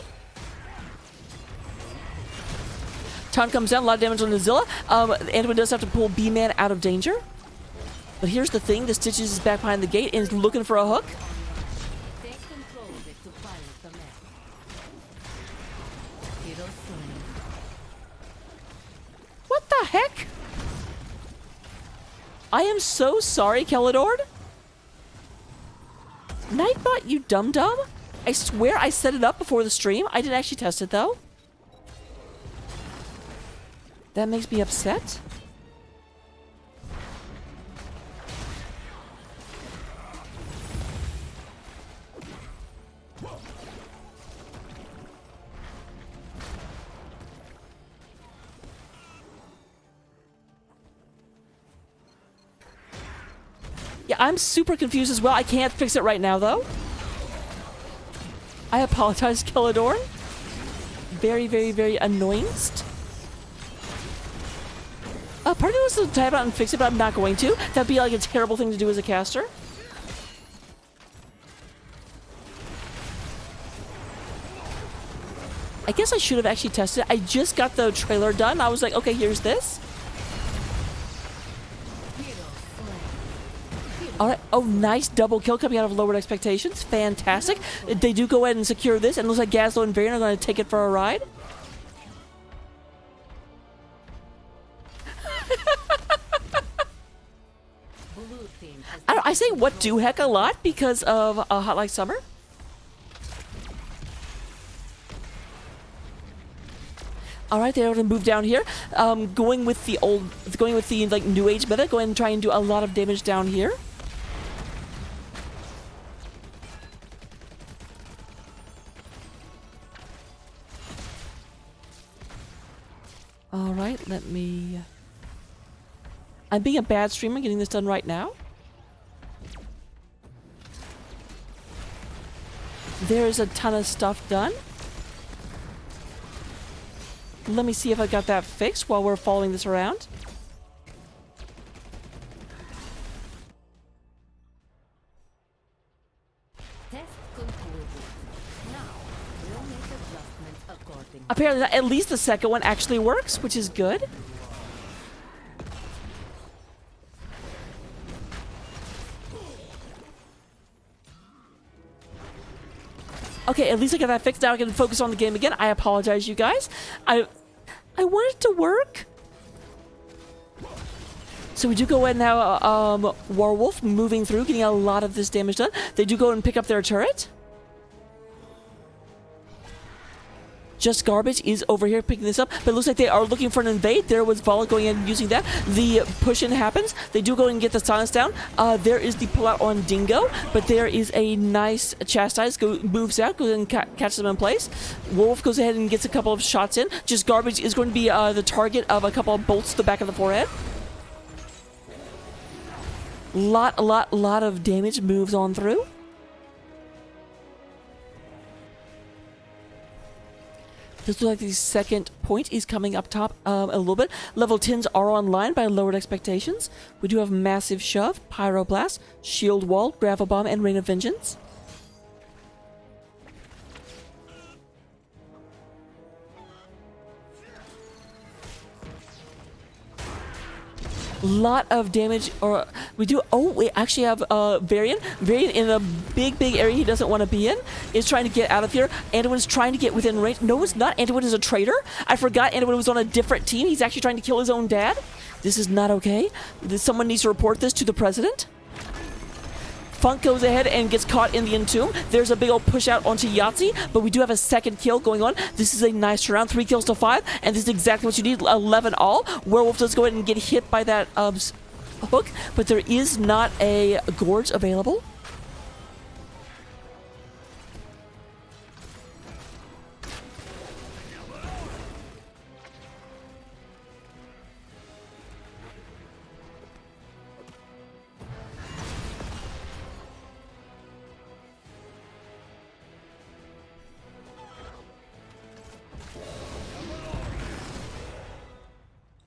Speaker 2: Taunt comes down. A lot of damage on the Zilla. Anduin does have to pull B-Man out of danger. But here's the thing. The Stitches is back behind the gate and is looking for a hook.
Speaker 7: Take control of it to pilot the map. Hero slain.
Speaker 2: What the heck? I am so sorry, Kelladord. Nightbot, you dum-dum. I swear I set it up before the stream. I didn't actually test it, though. That makes me upset. Yeah, I'm super confused as well. I can't fix it right now, though. I apologize, Kelladorn. Very, very, very annoying. Part of me wants to type out and fix it, but I'm not going to. That'd be like a terrible thing to do as a caster. I guess I should have actually tested it. I just got the trailer done. I was like, okay, here's this. All right. Oh, nice double kill coming out of Lowered Expectations. Fantastic. They do go ahead and secure this, and it looks like Gazlo and Varian are going to take it for a ride. I say what do heck a lot because of Hot Like Summer. All right, they're going to move down here. Going with the like New Age meta. Go ahead and try and do a lot of damage down here. All right, let me. I'm being a bad streamer, getting this done right now. There's a ton of stuff done. Let me see if I got that fixed while we're following this around.
Speaker 7: Test concluded. Now, we'll make adjustments accordingly.
Speaker 2: Apparently, at least the second one actually works, which is good. Okay, at least I got that fixed. Now I can focus on the game again. I apologize, you guys. I want it to work. So we do go ahead and have Warwolf moving through, getting a lot of this damage done. They do go and pick up their turret. Just Garbage is over here picking this up, but it looks like they are looking for an invade. There was Vala going in and using that. The push-in happens. They do go and get the silence down. There is the pull-out on Dingo, but there is a nice Chastise. Moves out, goes and catches them in place. Wolf goes ahead and gets a couple of shots in. Just Garbage is going to be the target of a couple of bolts to the back of the forehead. Lot of damage moves on through. This looks like the second point is coming up top a little bit. Level 10s are online by lowered expectations. We do have Massive Shove, Pyroblast, Shield Wall, Gravel Bomb, and Rain of Vengeance. Lot of damage, or we do. Oh, we actually have Varian. Varian in a big area he doesn't want to be in is trying to get out of here. Anduin's trying to get within range. No, it's not. Anduin is a traitor. I forgot Anduin was on a different team. He's actually trying to kill his own dad. This is not okay. Someone needs to report this to the president. Funk goes ahead and gets caught in the entomb. There's a big old push out onto Yahtzee, but we do have a second kill going on. This is a nice round, 3 kills to 5, and this is exactly what you need, 11 all. Werewolf does go ahead and get hit by that hook, but there is not a gorge available.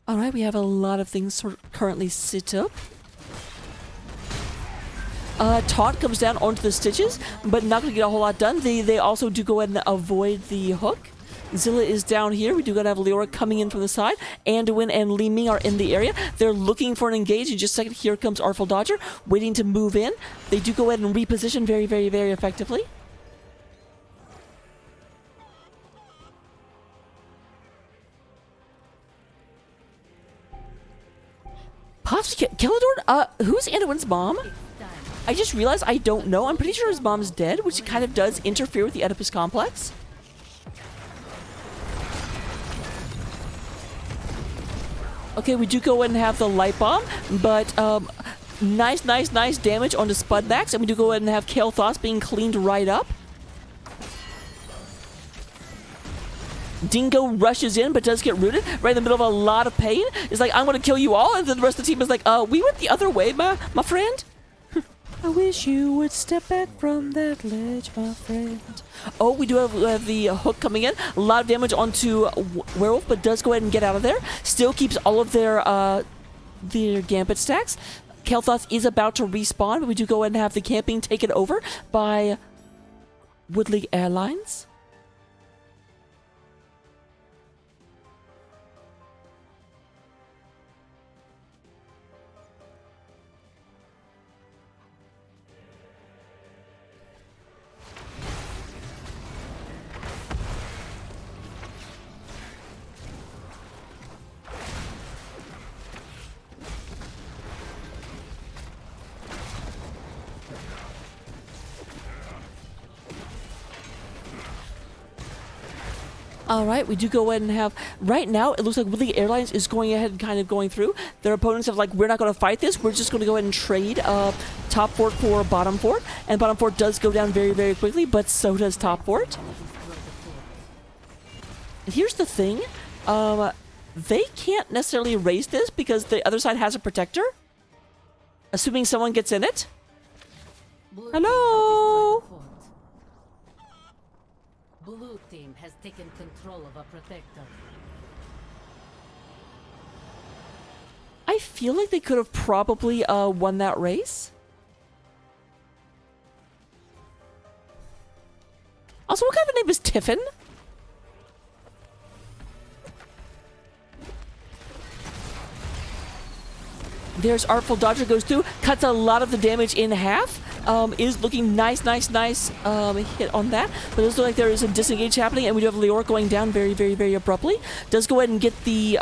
Speaker 2: Alright, we have a lot of things currently sit up. Taunt comes down onto the Stitches, but not going to get a whole lot done. They also do go ahead and avoid the hook. Zilla is down here. We do got to have Leora coming in from the side. Anduin and Li Ming are in the area. They're looking for an engage. In just a second, here comes Artful Dodger, waiting to move in. They do go ahead and reposition very effectively. Pops Killador? Who's Anduin's mom? I just realized I don't know. I'm pretty sure his mom's dead, which kind of does interfere with the Oedipus complex. Okay, we do go ahead and have the light bomb, but nice damage onto Spudmax, and we do go ahead and have Kael'thas being cleaned right up. Dingo rushes in, but does get rooted right in the middle of a lot of pain. It's like, I'm going to kill you all, and then the rest of the team is like, we went the other way, my friend. I wish you would step back from that ledge, my friend. Oh, we do have the hook coming in. A lot of damage onto Werewolf, but does go ahead and get out of there. Still keeps all of their Gambit stacks. Kael'thas is about to respawn, but we do go ahead and have the camping taken over by League Airlines. All right, we do go ahead and have, right now, it looks like League Airlines is going ahead and kind of going through. Their opponents have like, we're not going to fight this. We're just going to go ahead and trade top fort for bottom fort. And bottom fort does go down very quickly, but so does top fort. And here's the thing. They can't necessarily raise this because the other side has a protector. Assuming someone gets in it. Hello?
Speaker 7: Blue team has taken control of a protector.
Speaker 2: I feel like they could have probably won that race. Also, what kind of a name is Tiffin? There's Artful Dodger, goes through, cuts a lot of the damage in half. Is looking nice hit on that, but it looks like there is a disengage happening, and we do have Leora going down very abruptly. Does go ahead and get the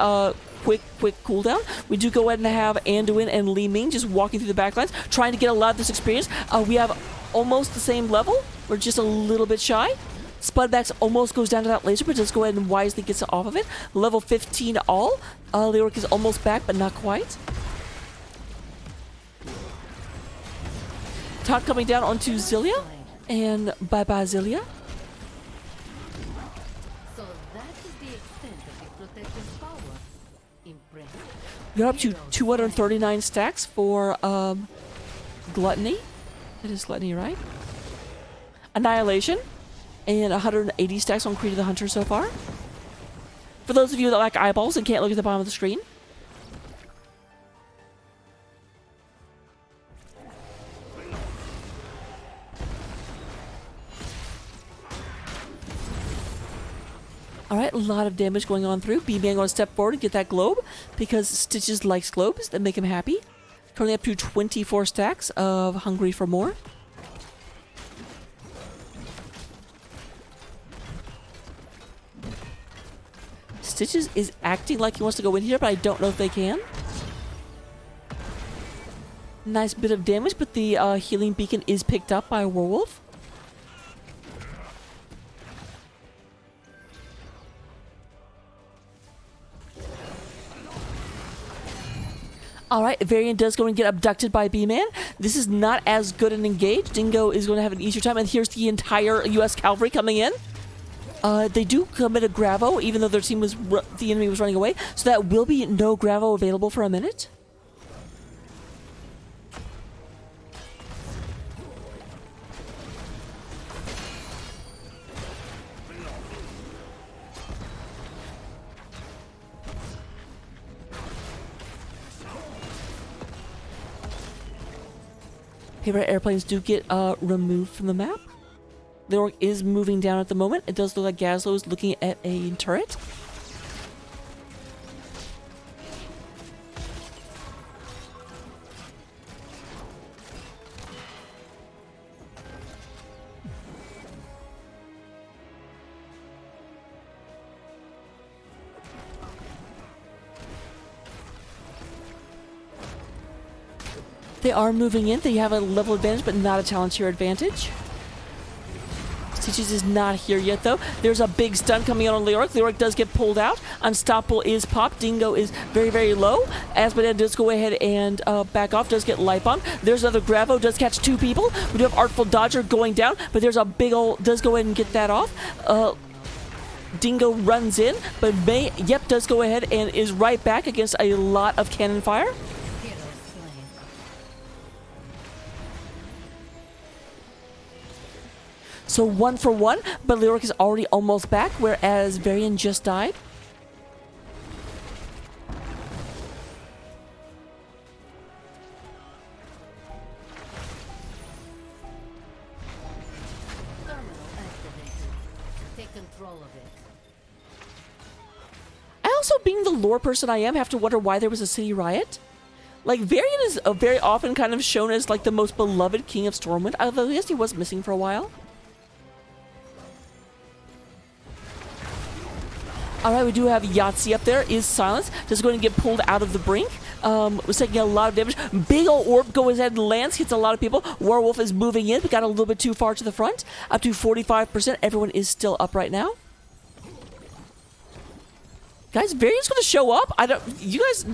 Speaker 2: quick cooldown. We do go ahead and have Anduin and Li Ming just walking through the backlines, trying to get a lot of this experience. We have almost the same level. We're just a little bit shy. Spudbacks almost goes down to that laser, but just go ahead and wisely gets it off of it. Level 15 all. Leoric is almost back, but not quite. Taunt coming down onto Zilia. And bye-bye, Zilia.
Speaker 7: So that is the extent of the protector's power. Impressive.
Speaker 2: You're up to 239 stacks for Gluttony. That is Gluttony, right? Annihilation. And 180 stacks on Creed of the Hunter so far. For those of you that lack eyeballs and can't look at the bottom of the screen. Alright, a lot of damage going on through. B-Man going to step forward and get that globe because Stitches likes globes that make him happy. Currently up to 24 stacks of Hungry for More. Stitches is acting like he wants to go in here, but I don't know if they can. Nice bit of damage, but the healing beacon is picked up by a werewolf. Alright, Varian does go and get abducted by B-Man. This is not as good an engage. Dingo is going to have an easier time, and here's the entire US cavalry coming in. They do commit a Gravo, even though their team was the enemy was running away. So that will be no Gravo available for a minute. Paper airplanes do get removed from the map. The orc is moving down at the moment. It does look like Gazlo is looking at a turret. They are moving in. They have a level advantage, but not a talent tier advantage. Stitches is not here yet, though. There's a big stun coming out on Leoric. Leoric does get pulled out. Unstoppable is popped. Dingo is very, very low. Asmodee does go ahead and back off. Does get light bomb. There's another Gravo. Does catch two people. We do have Artful Dodger going down, but there's a big old... Does go ahead and get that off. Dingo runs in, but Yep does go ahead and is right back against a lot of cannon fire. So 1 for 1, but Leoric is already almost back, whereas Varian just died.
Speaker 7: Terminal activated. Take control of it.
Speaker 2: I also, being the lore person I am, have to wonder why there was a city riot. Like, Varian is very often kind of shown as like the most beloved king of Stormwind, although yes, he was missing for a while. Alright, we do have Yahtzee up there, is silenced. Just going to get pulled out of the brink. Was taking a lot of damage. Big ol' orb goes ahead and lands, hits a lot of people. Werewolf is moving in, but got a little bit too far to the front. Up to 45%. Everyone is still up right now. Guys, Varian's going to show up. You guys...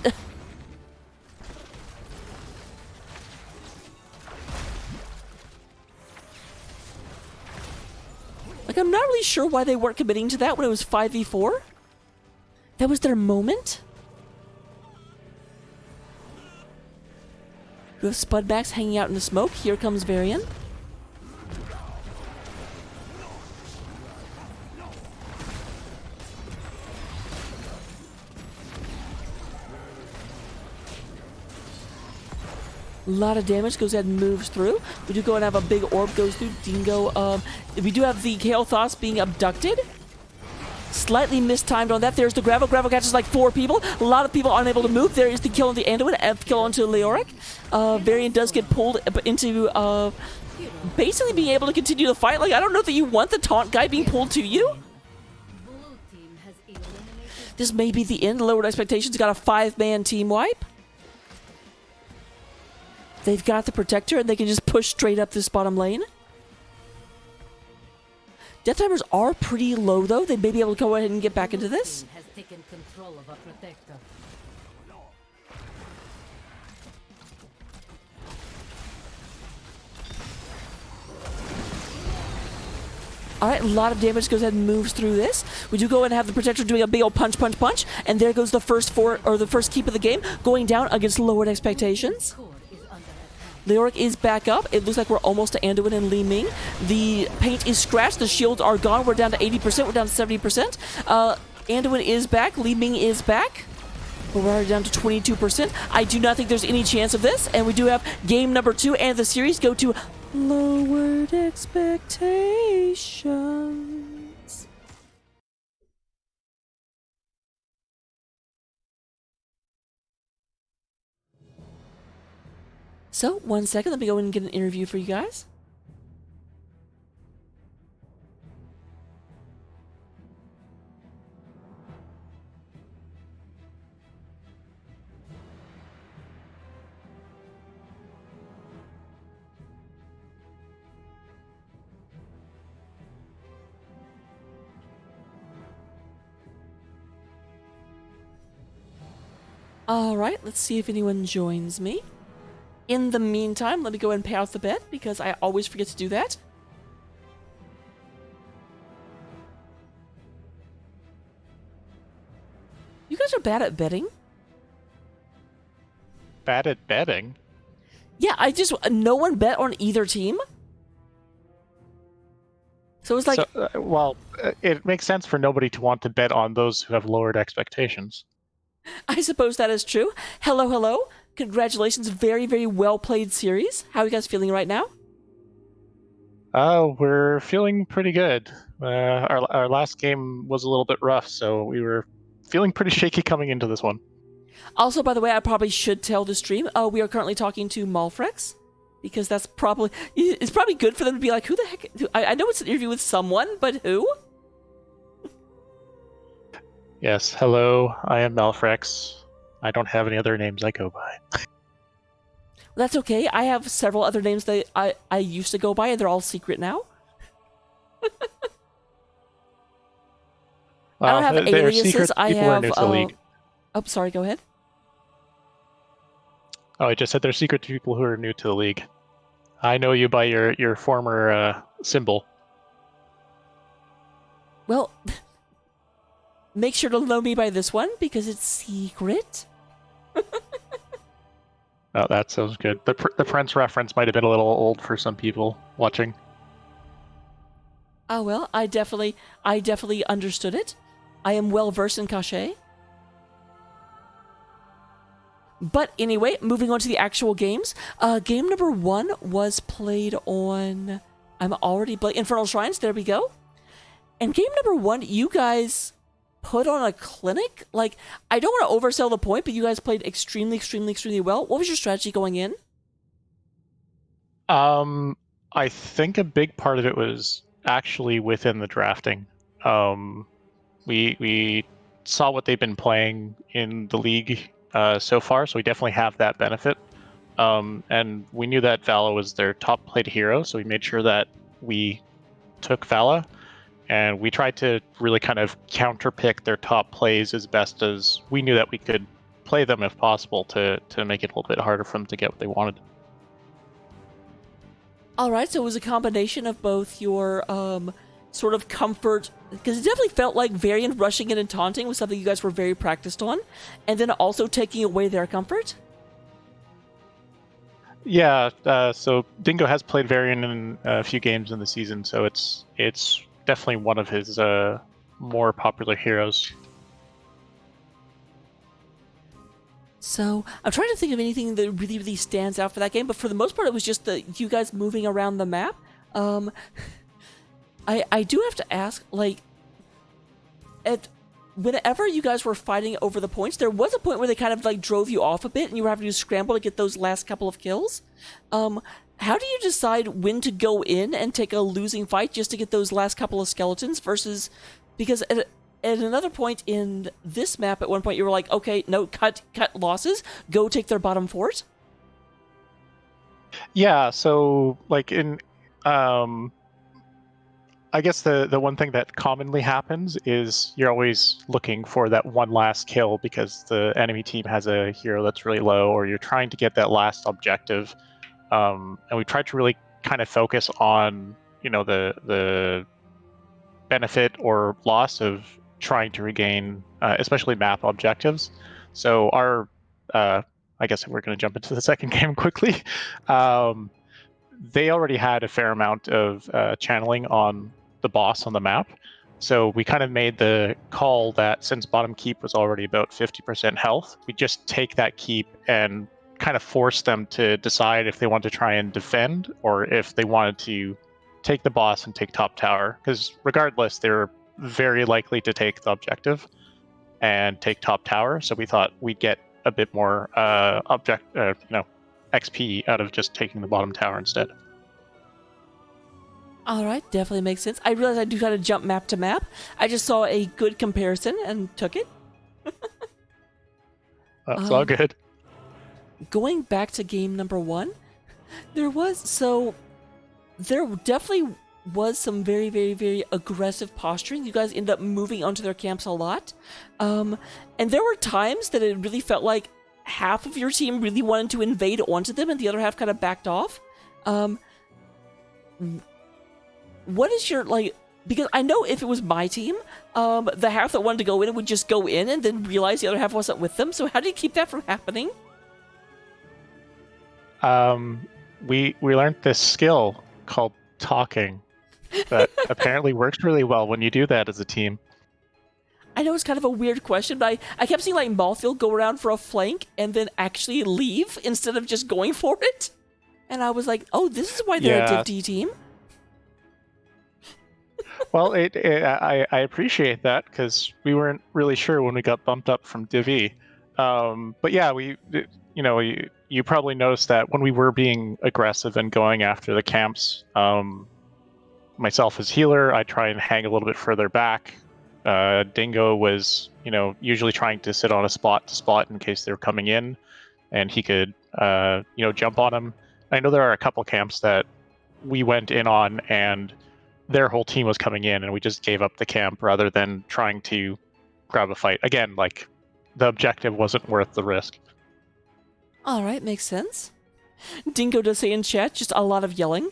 Speaker 2: Like, I'm not really sure why they weren't committing to that when it was 5v4. That was their moment. We have Spudbacks hanging out in the smoke. Here comes Varian. A lot of damage goes ahead and moves through. We do go and have a big orb goes through. Dingo. We do have the Kael'thas being abducted. Slightly mistimed on that. There's the Gravo. Gravo catches like 4 people. A lot of people unable to move. There is the kill on the Anduin. Kill onto Leoric. Varian does get pulled into basically being able to continue the fight. Like, I don't know that you want the taunt guy being pulled to you.
Speaker 7: Blue team has eliminated.
Speaker 2: This may be the end. Lowered expectations. Got a 5-man team wipe. They've got the Protector, and they can just push straight up this bottom lane. Death timers are pretty low, though. They may be able to go ahead and get back into this.
Speaker 7: Team has taken control of a protector.
Speaker 2: All right, a lot of damage goes ahead and moves through this. We do go ahead and have the Protector doing a big old punch, punch, punch. And there goes the first the first keep of the game, going down against lowered expectations.
Speaker 7: Core is under attack.
Speaker 2: Leoric is back up. It looks like we're almost to Anduin and Li Ming. The paint is scratched. The shields are gone. We're down to 80%. We're down to 70%. Anduin is back. Li Ming is back. We're already down to 22%. I do not think there's any chance of this. And we do have game number 2 and the series go to lowered expectations. So, 1 second. Let me go in and get an interview for you guys. All right, let's see if anyone joins me. In the meantime, let me go and pay out the bet because I always forget to do that. You guys are bad at betting.
Speaker 8: Bad at betting?
Speaker 2: Yeah, no one bet on either team. So it's like,
Speaker 8: it makes sense for nobody to want to bet on those who have lowered expectations.
Speaker 2: I suppose that is true. Hello, hello. Congratulations. Very, very well played series. How are you guys feeling right now?
Speaker 8: Oh, we're feeling pretty good. Our last game was a little bit rough, so we were feeling pretty shaky coming into this one.
Speaker 2: Also, by the way, I probably should tell the stream. We are currently talking to Malfrex, because it's probably good for them to be like, who the heck? I know it's an interview with someone, but who?
Speaker 8: Yes, hello, I am Malfrex. I don't have any other names I go by.
Speaker 2: That's okay. I have several other names that I used to go by, and they're all secret now. I don't have aliases. I have. Oh, sorry. Go ahead.
Speaker 8: Oh, I just said they're secret to people who are new to the league. I know you by your former symbol.
Speaker 2: Well, make sure to know me by this one because it's secret.
Speaker 8: Oh, that sounds good. The Prince reference might have been a little old for some people watching.
Speaker 2: Oh well, I definitely understood it. I am well versed in cachet. But anyway, moving on to the actual games. Game number 1 was played on. I'm already Infernal Shrines. There we go. And game number 1, you guys put on a clinic. Like, I don't want to oversell the point, but you guys played extremely, extremely, extremely well. What was your strategy going in?
Speaker 8: I think a big part of it was actually within the drafting. We saw what they've been playing in the league so far, so we definitely have that benefit. And we knew that Vala was their top played hero, so we made sure that we took Vala, and we tried to really kind of counterpick their top plays as best as we knew that we could play them if possible to make it a little bit harder for them to get what they wanted.
Speaker 2: All right, so it was a combination of both your sort of comfort, because it definitely felt like Varian rushing in and taunting was something you guys were very practiced on, and then also taking away their comfort.
Speaker 8: Yeah, so Dingo has played Varian in a few games in the season, so it's definitely one of his more popular heroes.
Speaker 2: So I'm trying to think of anything that really, really stands out for that game, but for the most part, it was just you guys moving around the map. I do have to ask, like, whenever you guys were fighting over the points, there was a point where they kind of like drove you off a bit, and you were having to scramble to get those last couple of kills. How do you decide when to go in and take a losing fight just to get those last couple of skeletons versus, because at another point in this map, at one point you were like, okay, no, cut losses, go take their bottom fort?
Speaker 8: Yeah, so like in I guess the one thing that commonly happens is you're always looking for that one last kill because the enemy team has a hero that's really low, or you're trying to get that last objective. And we tried to really kind of focus on, the benefit or loss of trying to regain, especially map objectives. So I guess we're going to jump into the second game quickly. They already had a fair amount of channeling on the boss on the map. So we kind of made the call that since bottom keep was already about 50% health, we just take that keep and kind of force them to decide if they want to try and defend or if they wanted to take the boss and take top tower. Because regardless, they're very likely to take the objective and take top tower. So we thought we'd get a bit more XP out of just taking the bottom tower instead.
Speaker 2: All right, definitely makes sense. I realized I do kind of jump map to map. I just saw a good comparison and took it.
Speaker 8: That's all good.
Speaker 2: Going back to game number 1, there definitely was some very, very, very aggressive posturing. You guys end up moving onto their camps a lot. And there were times that it really felt like half of your team really wanted to invade onto them and the other half kind of backed off. What is your, because I know if it was my team, the half that wanted to go in would just go in and then realize the other half wasn't with them. So how do you keep that from happening?
Speaker 8: We learned this skill called talking that apparently works really well when you do that as a team.
Speaker 2: I know it's kind of a weird question, but I kept seeing Malfield go around for a flank and then actually leave instead of just going for it. And I was like, oh, this is why they're a Div D team.
Speaker 8: Well, I appreciate that because we weren't really sure when we got bumped up from Div E. But yeah, you probably noticed that when we were being aggressive and going after the camps, myself as healer, I try and hang a little bit further back. Dingo was, usually trying to sit on a spot to spot in case they were coming in, and he could, jump on them. I know there are a couple camps that we went in on and their whole team was coming in and we just gave up the camp rather than trying to grab a fight. Again, the objective wasn't worth the risk.
Speaker 2: All right, makes sense. Dingo does say in chat, just a lot of yelling.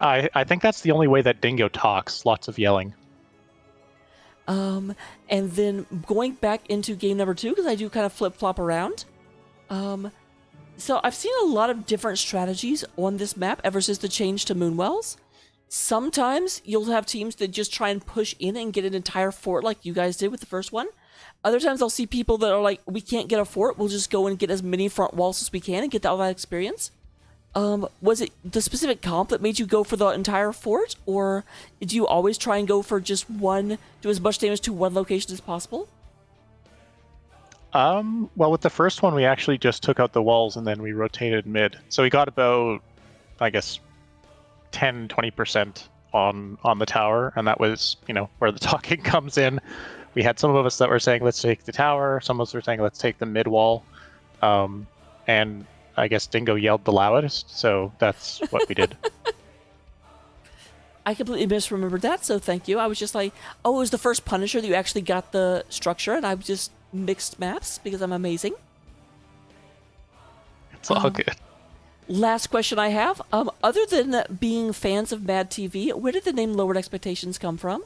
Speaker 8: I think that's the only way that Dingo talks, lots of yelling.
Speaker 2: And then going back into game number 2, because I do kind of flip-flop around. So I've seen a lot of different strategies on this map ever since the change to Moonwells. Sometimes you'll have teams that just try and push in and get an entire fort like you guys did with the first one. Other times I'll see people that are like, we can't get a fort, we'll just go and get as many front walls as we can and get all that experience. Was it the specific comp that made you go for the entire fort, or do you always try and go for just one, do as much damage to one location as possible?
Speaker 8: Well, with the first one, we actually just took out the walls and then we rotated mid. So we got about, I guess, 10-20% on the tower, and that was, where the talking comes in. We had some of us that were saying, let's take the tower. Some of us were saying, let's take the mid wall. And I guess Dingo yelled the loudest, so that's what we did.
Speaker 2: I completely misremembered that, so thank you. I was just like, oh, it was the first Punisher that you actually got the structure, and I just mixed maps because I'm amazing.
Speaker 8: It's all good.
Speaker 2: Last question I have. Other than being fans of Mad TV, where did the name Lowered Expectations come from?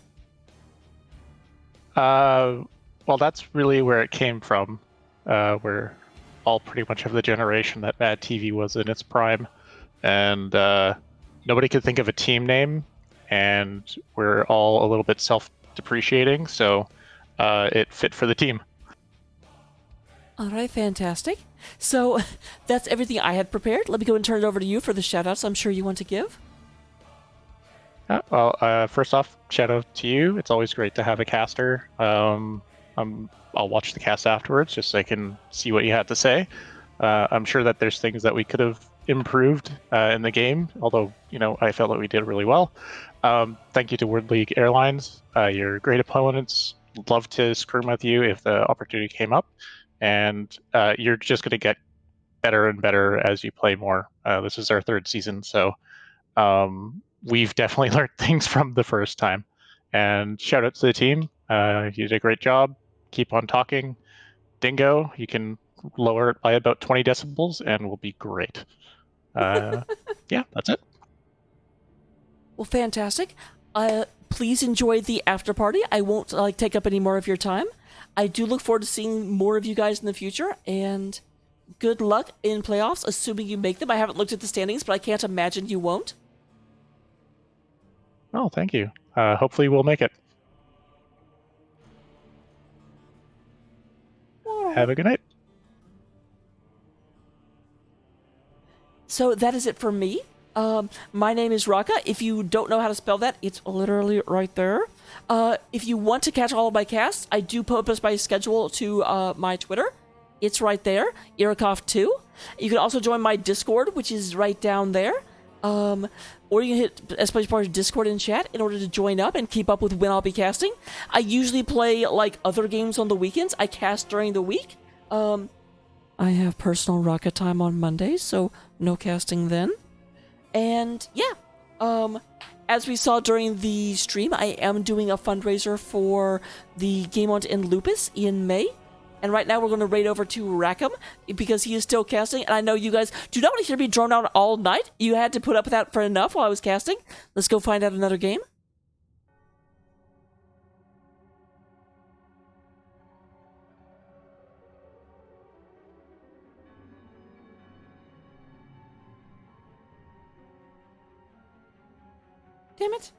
Speaker 8: Well, that's really where it came from. We're all pretty much of the generation that Mad TV was in its prime, and nobody could think of a team name, and we're all a little bit self-depreciating, so it fit for the team.
Speaker 2: All right, fantastic. So that's everything I had prepared. Let me go and turn it over to you for the shout-outs I'm sure you want to give.
Speaker 8: First off, shout out to you. It's always great to have a caster. I'll watch the cast afterwards just so I can see what you had to say. I'm sure that there's things that we could have improved in the game, although, I felt that we did really well. Thank you to League Airlines. You're great opponents. Love to scrim with you if the opportunity came up. And you're just going to get better and better as you play more. This is our third season, so we've definitely learned things from the first time. And shout out to the team. You did a great job. Keep on talking. Dingo, you can lower it by about 20 decibels and we'll be great. Yeah, that's it.
Speaker 2: Well, fantastic. Please enjoy the after party. I won't take up any more of your time. I do look forward to seeing more of you guys in the future, and good luck in playoffs, assuming you make them. I haven't looked at the standings, but I can't imagine you won't.
Speaker 8: Oh, thank you. Hopefully we'll make it. Have a good night.
Speaker 2: So that is it for me. My name is Raka. If you don't know how to spell that, it's literally right there. If you want to catch all of my casts, I do post my schedule to my Twitter. It's right there, Irikov2. You can also join my Discord, which is right down there. Or you can hit especially Discord and chat in order to join up and keep up with when I'll be casting. I usually play other games on the weekends. I cast during the week. I have personal rocket time on Mondays, so no casting then. And yeah, as we saw during the stream, I am doing a fundraiser for the Game On to End Lupus in May. And right now we're going to raid over to Rackham because he is still casting. And I know you guys do not want to hear me drone out all night. You had to put up with that for enough while I was casting. Let's go find out another game. Damn it.